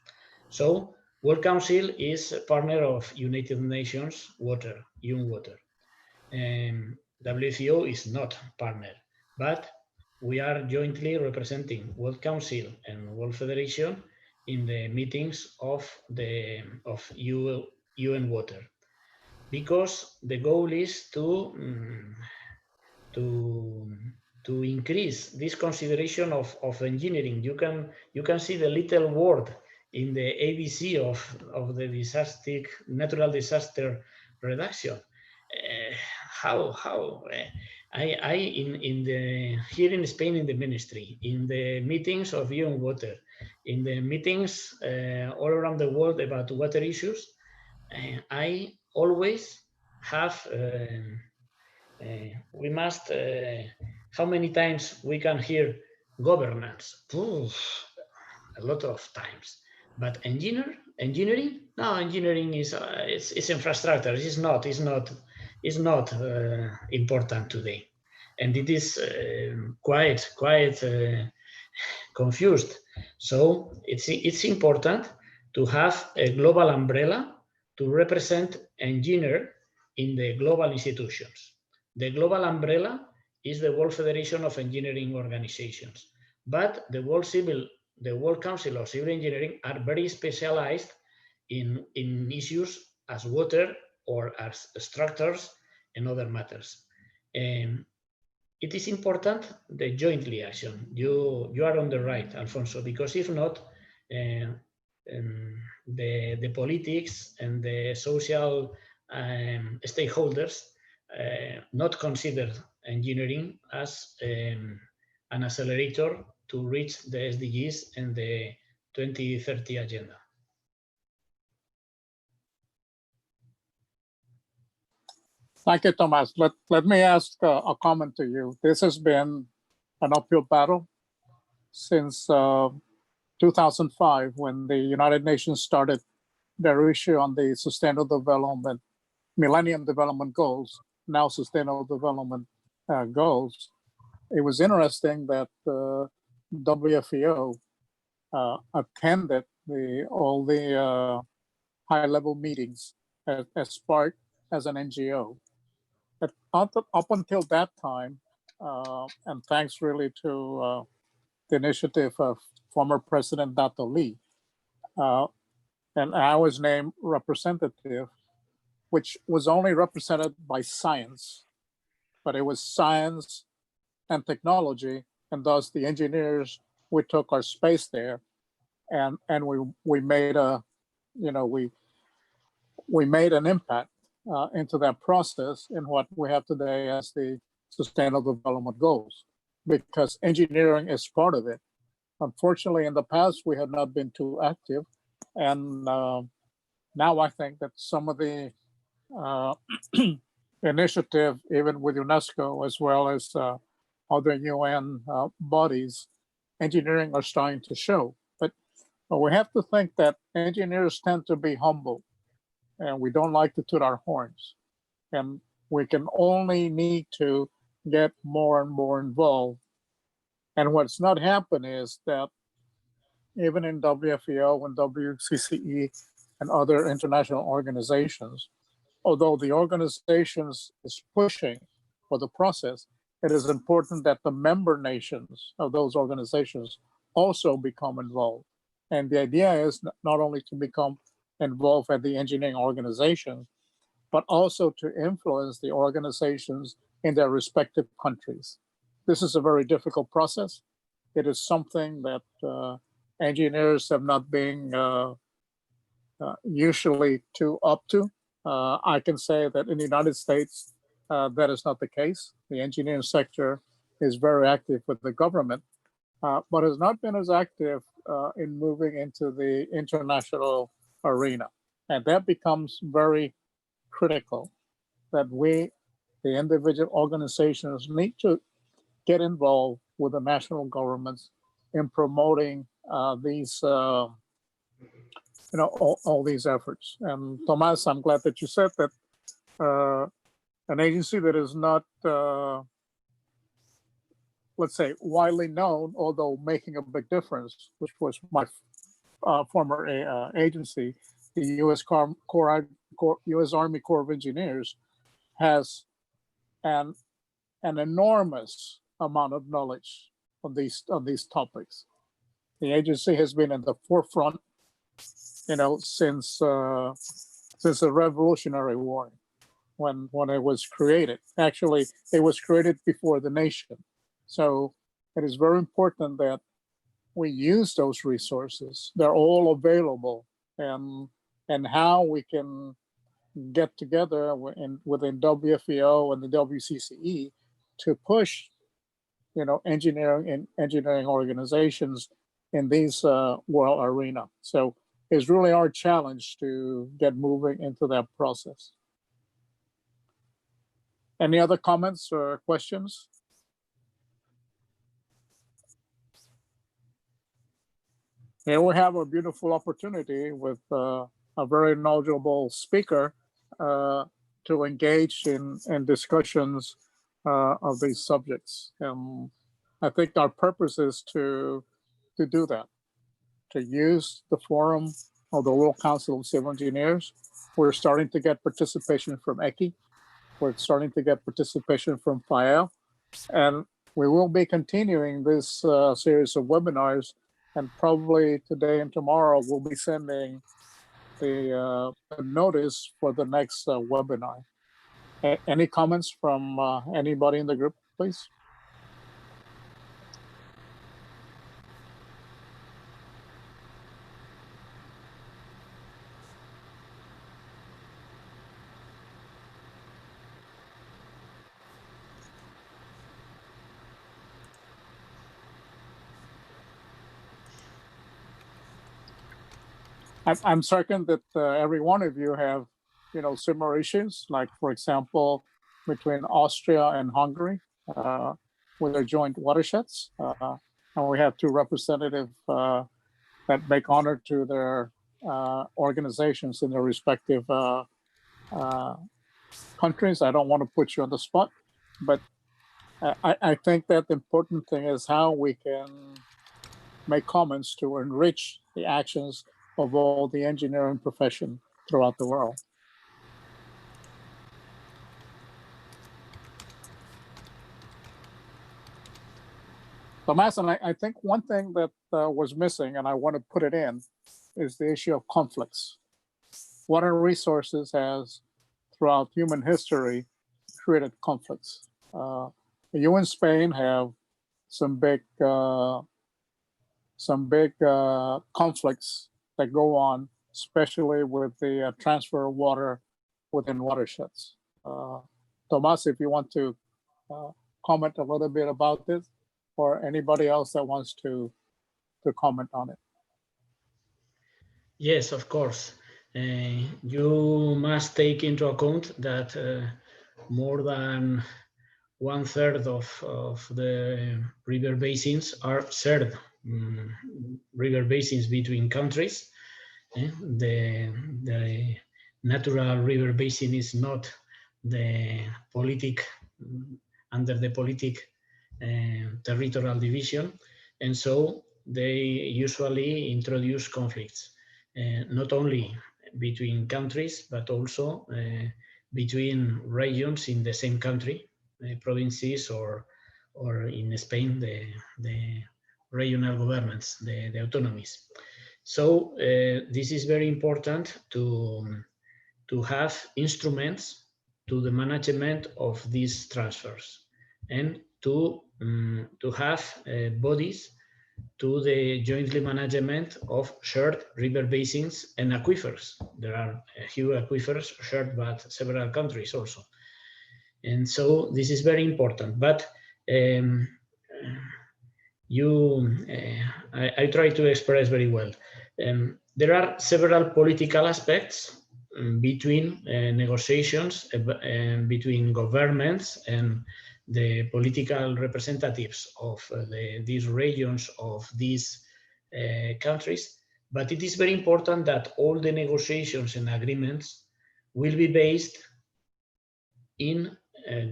So, World Council is a partner of United Nations Water, UNWater. WCO is not partner, but we are jointly representing World Council and World Federation in the meetings of UN Water, because the goal is to increase this consideration of engineering. You can see the little word in the ABC of the natural disaster reduction. Here in Spain in the ministry, in the meetings of UN Water, in the meetings all around the world about water issues, I always have we must how many times we can hear governance? A lot of times. But engineering? No, engineering is it's infrastructure. It's not important today, and it is quite confused. So it's important to have a global umbrella to represent engineer in the global institutions. The global umbrella is the World Federation of Engineering Organizations, but the World Council of Civil Engineering are very specialized in issues as water or as structures and other matters. It is important the jointly action. You are on the right, Alfonso, because if not, the politics and the social stakeholders not consider engineering as an accelerator to reach the SDGs and the 2030 agenda. Thank you, Tomas. Let me ask a comment to you. This has been an uphill battle since 2005, when the United Nations started their issue on the Sustainable Development, Millennium Development Goals, now Sustainable Development Goals. It was interesting that WFEO attended all the high-level meetings as an NGO. But up until that time, and thanks really to the initiative of former President Dato Lee, and I was named representative, which was only represented by science, but it was science and technology, and thus the engineers, we took our space there, and we made we made an impact into that process in what we have today as the Sustainable Development Goals, because engineering is part of it. Unfortunately, in the past, we have not been too active, and now I think that some of the initiative, even with UNESCO as well as other UN bodies, engineering are starting to show. But we have to think that engineers tend to be humble, and we don't like to toot our horns. And we can only need to get more and more involved. And what's not happened is that even in WFEO and WCCE and other international organizations, although the organizations is pushing for the process, it is important that the member nations of those organizations also become involved. And the idea is not only to become involved at the engineering organization, but also to influence the organizations in their respective countries. This is a very difficult process. It is something that engineers have not been usually too up to. I can say that in the United States, that is not the case. The engineering sector is very active with the government, but has not been as active in moving into the international arena. And that becomes very critical, that we, the individual organizations, need to get involved with the national governments in promoting these, all these efforts. And Tomas, I'm glad that you said that an agency that is not, let's say, widely known, although making a big difference, which was my former agency, the U.S. U.S. Army Corps of Engineers, has an enormous amount of knowledge on these topics. The agency has been in the forefront, since the Revolutionary War, when it was created. Actually, it was created before the nation. So it is very important that we use those resources. They're all available, and how we can get together within WFEO and the WCCE to push, engineering organizations in these world arena. So it's really our challenge to get moving into that process. Any other comments or questions? Here we have a beautiful opportunity with a very knowledgeable speaker to engage in discussions of these subjects. I think our purpose is to do that, to use the forum of the World Council of Civil Engineers. We're starting to get participation from ECI. We're starting to get participation from FAEL. And we will be continuing this series of webinars. And probably today and tomorrow, we'll be sending the notice for the next webinar. Any comments from anybody in the group, please? I'm certain that every one of you have, similar issues, like, for example, between Austria and Hungary with their joint watersheds. And we have two representatives that make honor to their organizations in their respective countries. I don't want to put you on the spot, but I think that the important thing is how we can make comments to enrich the actions of all the engineering profession throughout the world. Tomas, and I think one thing that was missing, and I want to put it in, is the issue of conflicts. Water resources has, throughout human history, created conflicts. You in Spain have some big conflicts that go on, especially with the transfer of water within watersheds. Tomas, if you want to comment a little bit about this, or anybody else that wants to comment on it. Yes, of course. You must take into account that more than 1/3 of the river basins are shared river basins between countries. The natural river basin is not the under the politic territorial division, and so they usually introduce conflicts, not only between countries, but also between regions in the same country, provinces, or in Spain, the regional governments, the autonomies. So this is very important to have instruments to the management of these transfers, and to have bodies to the jointly management of shared river basins and aquifers. There are huge aquifers shared by several countries also. And so this is very important. But I try to express very well. There are several political aspects between negotiations between governments and the political representatives of these regions, of these countries. But it is very important that all the negotiations and agreements will be based in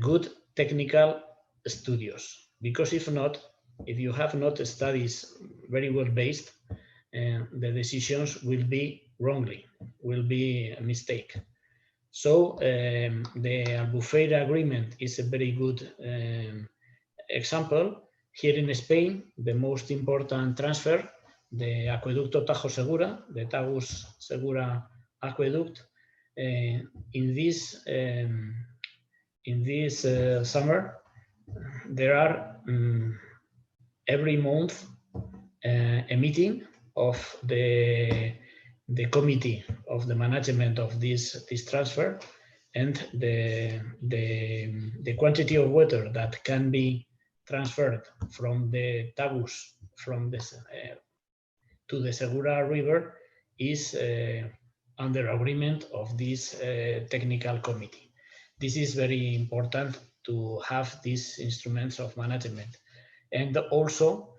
good technical studios, because if not, if you have not studies very well based, the decisions will be wrongly, will be a mistake. So the Albufeira agreement is a very good example. Here in Spain, the most important transfer, the Acueducto Tajo Segura, the Tagus Segura aqueduct, in this summer, there are every month a meeting of the committee of the management of this transfer, and the quantity of water that can be transferred from the Tagus to the Segura River is under agreement of this technical committee. This is very important to have these instruments of management, and also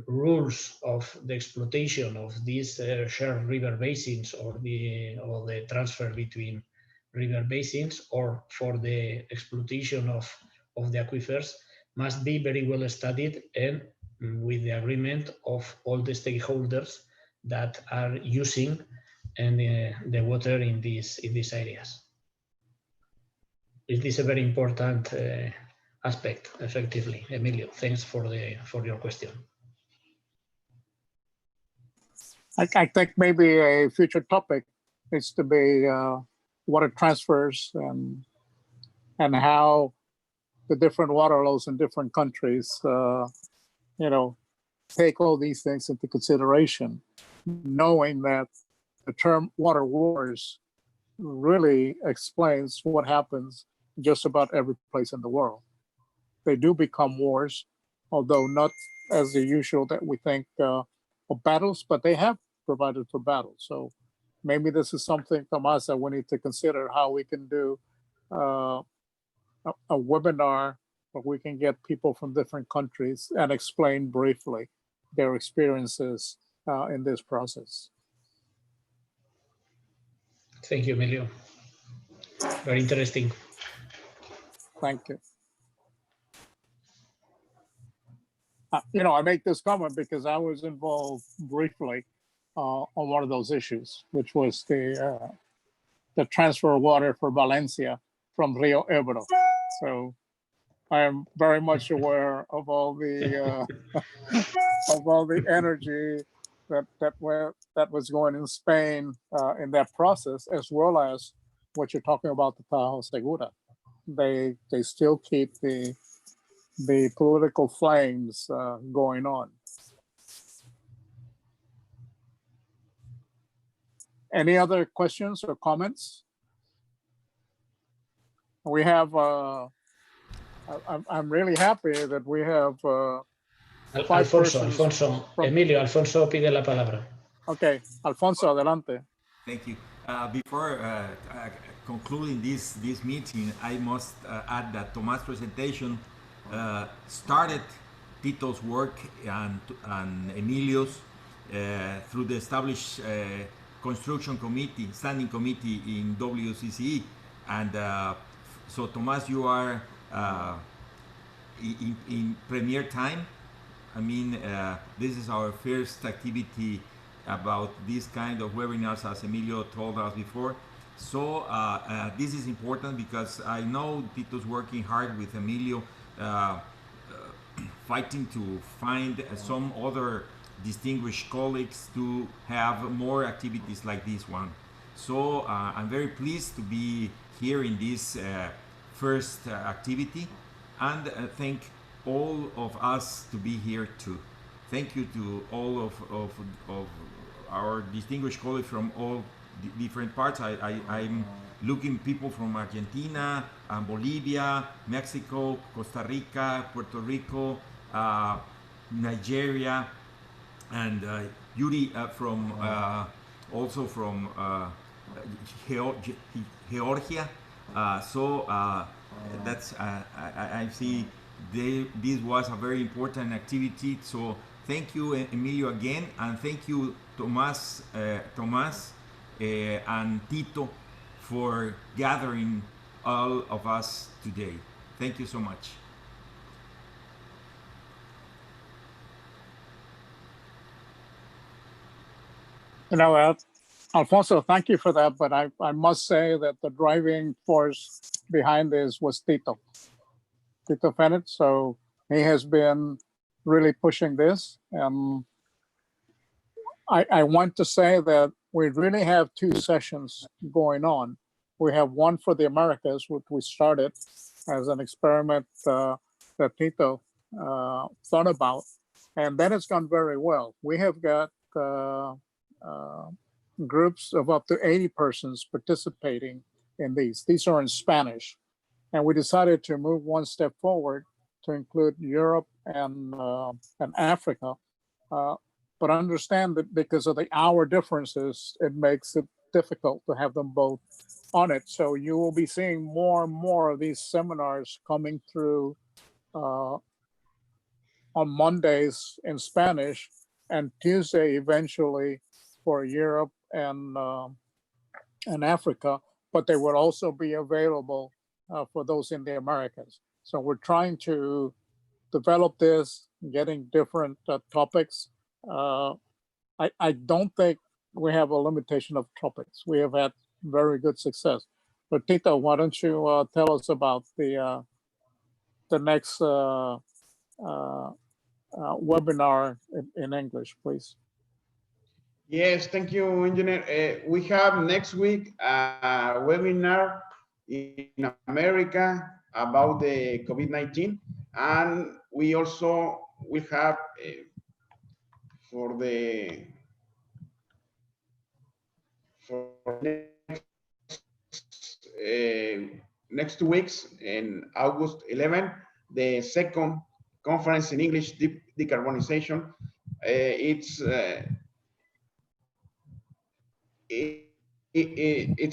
rules of the exploitation of these shared river basins, or the transfer between river basins, or for the exploitation of the aquifers, must be very well studied, and with the agreement of all the stakeholders that are using and the water in these areas. It is a very important aspect, effectively. Emilio, thanks for your question. I think maybe a future topic is to be water transfers and how the different water laws in different countries, take all these things into consideration, knowing that the term water wars really explains what happens just about every place in the world. They do become wars, although not as the usual that we think of battles, but they have provided for battles. So maybe this is something, Tomas, that we need to consider, how we can do a webinar where we can get people from different countries and explain briefly their experiences in this process. Thank you, Emilio. Very interesting. Thank you. I make this comment because I was involved briefly on one of those issues, which was the transfer of water for Valencia from Rio Ebro. So I am very much aware of all the of all the energy that was going in Spain in that process, as well as what you're talking about, the Tajo Segura. They still keep the political flames going on. Any other questions or comments? We have, I'm really happy that we have Alfonso, Emilio, Alfonso pide la palabra. Okay, Alfonso, adelante. Thank you. Before concluding this meeting, I must add that Tomas' presentation started Tito's work and Emilio's through the established construction committee, standing committee in WCCE. And so Tomas, you are in premier time I mean, this is our first activity about this kind of webinars, as Emilio told us before. So this is important because I know Tito's working hard with Emilio, fighting to find some other distinguished colleagues to have more activities like this one. So I'm very pleased to be here in this first activity, and thank all of us to be here too. Thank you to all of our distinguished colleagues from all different parts. I'm looking people from Argentina, Bolivia, Mexico, Costa Rica, Puerto Rico, Nigeria, and Yuri from also from Georgia. So that's I see this was a very important activity. So thank you, Emilio, again, and thank you, Tomás and Tito, for gathering all of us today. Thank you so much. You know, Alfonso, thank you for that. But I must say that the driving force behind this was Tito Fennett. So he has been really pushing this. I want to say that we really have two sessions going on. We have one for the Americas, which we started as an experiment that Tito thought about, and that has gone very well. We have got groups of up to 80 persons participating in these. These are in Spanish, and we decided to move one step forward to include Europe and Africa. But understand that because of the hour differences, it makes it difficult to have them both on it. So you will be seeing more and more of these seminars coming through on Mondays in Spanish, and Tuesday eventually for Europe and Africa, but they would also be available for those in the Americas. So we're trying to develop this, getting different topics. I don't think we have a limitation of topics. We have had very good success. But Tito, why don't you tell us about the next webinar in English, please? Yes, thank you, Engineer. We have next week a webinar in America about the COVID-19, and we also will have for next 2 weeks in August 11, the second conference in English, decarbonization. It's a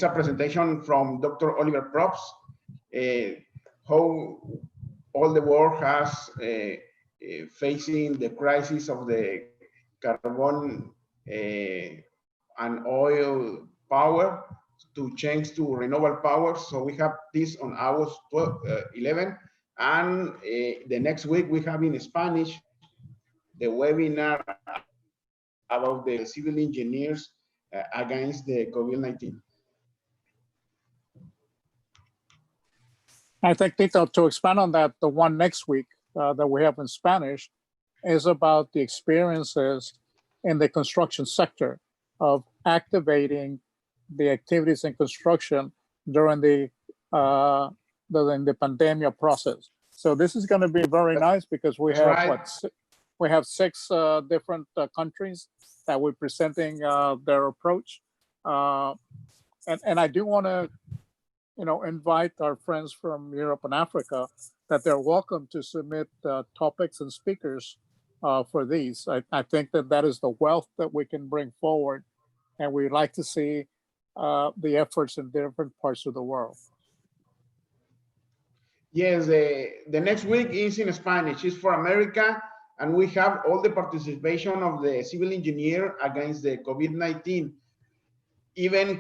presentation from Dr. Oliver Probst, how all the world has facing the crisis of the carbon and oil power to change to renewable power. So we have this on August 11, and the next week we have in Spanish the webinar about the civil engineers against the COVID-19. I think, Tito, to expand on that, the one next week that we have in Spanish is about the experiences in the construction sector of activating the activities in construction during the pandemic process. So this is going to be very nice because we have right. We have 6 different countries that we're presenting their approach, and I do want to, invite our friends from Europe and Africa that they're welcome to submit topics and speakers for these. I think that is the wealth that we can bring forward, and we'd like to see the efforts in different parts of the world. Yes, the next week is in Spanish. It's for America, and we have all the participation of the civil engineer against the COVID-19, even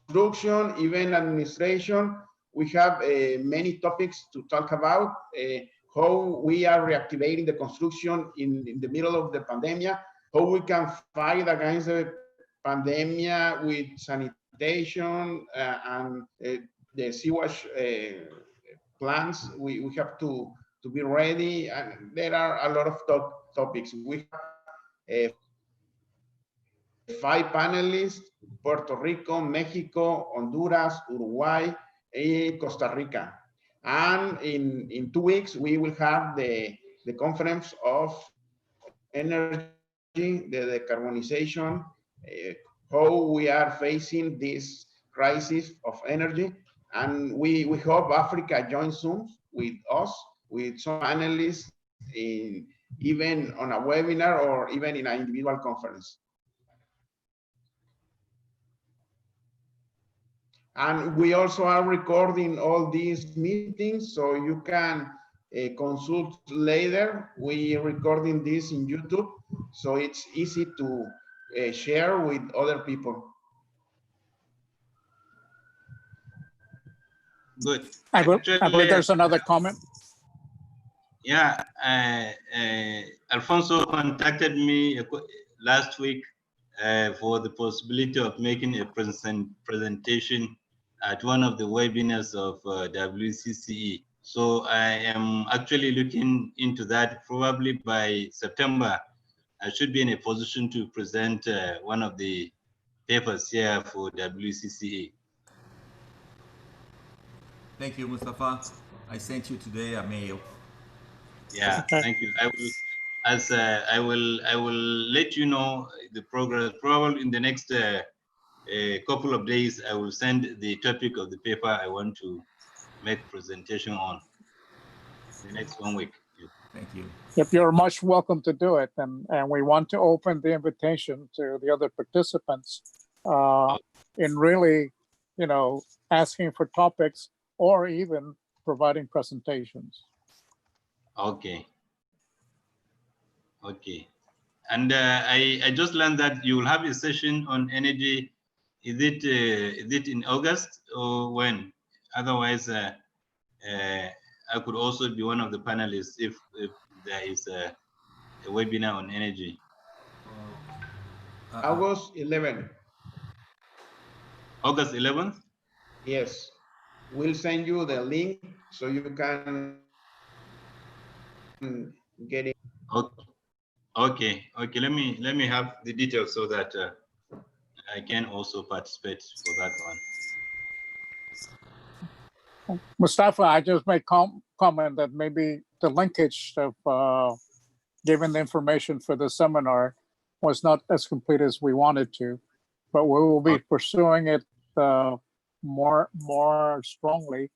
construction, even administration. We have many topics to talk about, how we are reactivating the construction in the middle of the pandemic, how we can fight against the pandemic with sanitation and the sewage plants. We have to be ready, and there are a lot of topics. We have 5 panelists: Puerto Rico, Mexico, Honduras, Uruguay, and Costa Rica. And in 2 weeks, we will have the conference of energy, the decarbonization, how we are facing this crisis of energy. And we hope Africa joins soon with us, with some panelists, even on a webinar or even in an individual conference. And we also are recording all these meetings, so you can consult later. We recording this in YouTube, so it's easy to share with other people. Good. I believe there's another comment. Yeah, Alfonso contacted me last week for the possibility of making a presentation at one of the webinars of WCCE. So I am actually looking into that. Probably by September, I should be in a position to present one of the papers here for WCCE. Thank you, Mustafa. I sent you today a mail. Yeah, Okay. thank you. I will, as I will let you know the progress. Probably in the next couple of days, I will send the topic of the paper I want to make presentation on. The next 1 week. Thank you. Yep, you're much welcome to do it. And we want to open the invitation to the other participants in really, asking for topics or even providing presentations. Okay. Okay. And I just learned that you will have a session on energy. Is it in August or when? Otherwise, I could also be one of the panelists if there is a webinar on energy. August 11th. August 11th? Yes. We'll send you the link so you can get it. Okay. Okay. Let me have the details so that I can also participate for that one. Mustafa, I just make comment that maybe the linkage of giving the information for the seminar was not as complete as we wanted to, but we will be pursuing it more strongly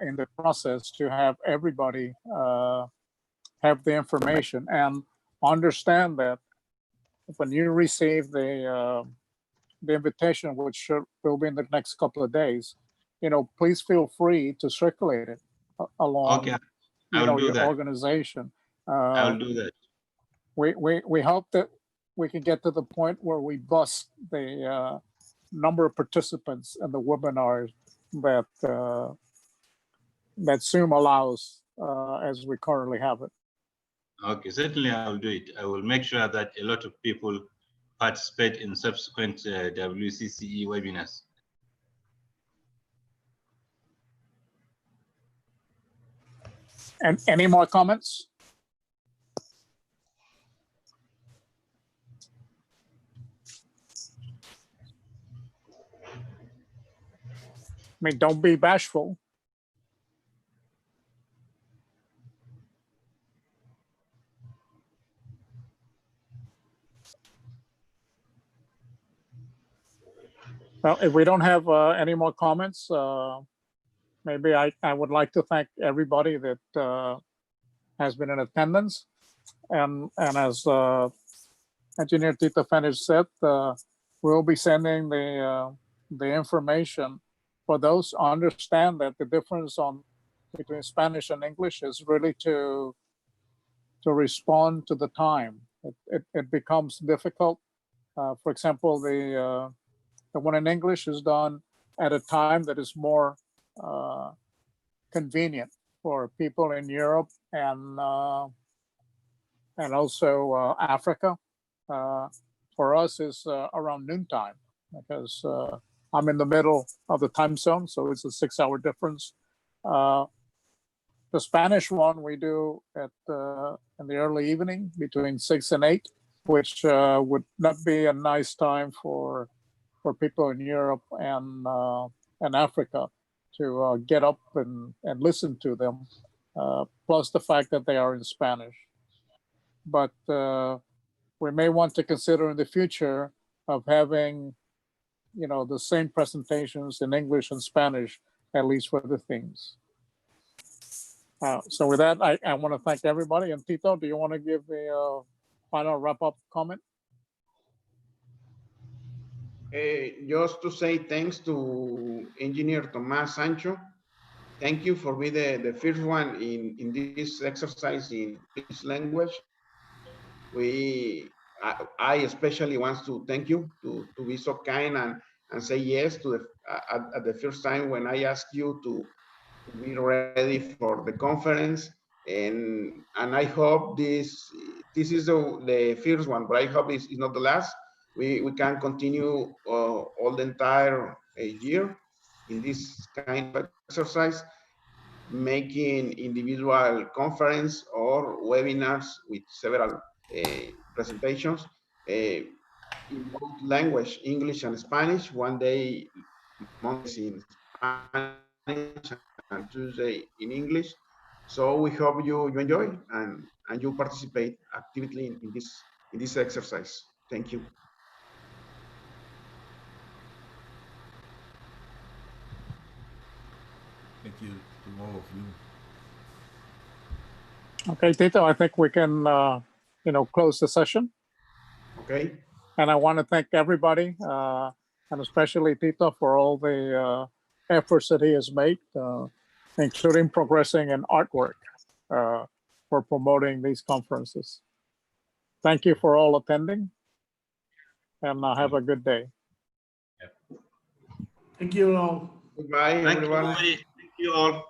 in the process to have everybody have the information and understand that when you receive the invitation, which will be in the next couple of days, please feel free to circulate it along your organization. I'll do that. We hope that we can get to the point where we bust the number of participants in the webinars that Zoom allows as we currently have it. Okay, certainly I'll do it. I will make sure that a lot of people participate in subsequent WCCE webinars. And any more comments? I mean, don't be bashful. Well, if we don't have any more comments, maybe I would like to thank everybody that has been in attendance. And as Engineer Tito Fenich said, we'll be sending the information for those who understand that the difference between Spanish and English is really to respond to the time. It becomes difficult. For example, the one in English is done at a time that is more convenient for people in Europe and also Africa. For us is around noontime because I'm in the middle of the time zone, so it's a 6-hour difference. The Spanish one we do at in the early evening between 6 and 8, which would not be a nice time for people in Europe and Africa to get up and listen to them. Plus the fact that they are in Spanish. But we may want to consider in the future of having, you know, the same presentations in English and Spanish, at least for the themes. So with that, I want to thank everybody. And Tito, do you want to give a final wrap-up comment? Just to say thanks to Engineer Tomás Sancho. Thank you for being the first one in this exercise in English language. I especially want to thank you to be so kind and say yes to at the first time when I asked you to be ready for the conference, and I hope this is the first one, but I hope it's not the last. We can continue all the entire year in this kind of exercise, making individual conference or webinars with several presentations in both language, English and Spanish. One day, Mondays in Spanish and Tuesday in English. So we hope you enjoy and you participate actively in this exercise. Thank you. Thank you to all of you. Okay, Tito, I think we can, you know, close the session. Okay. And I want to thank everybody, and especially Tito, for all the efforts that he has made, including progressing in artwork for promoting these conferences. Thank you for all attending, and have a good day. Thank you all. Goodbye, Thank you, everyone. everybody. Thank you all.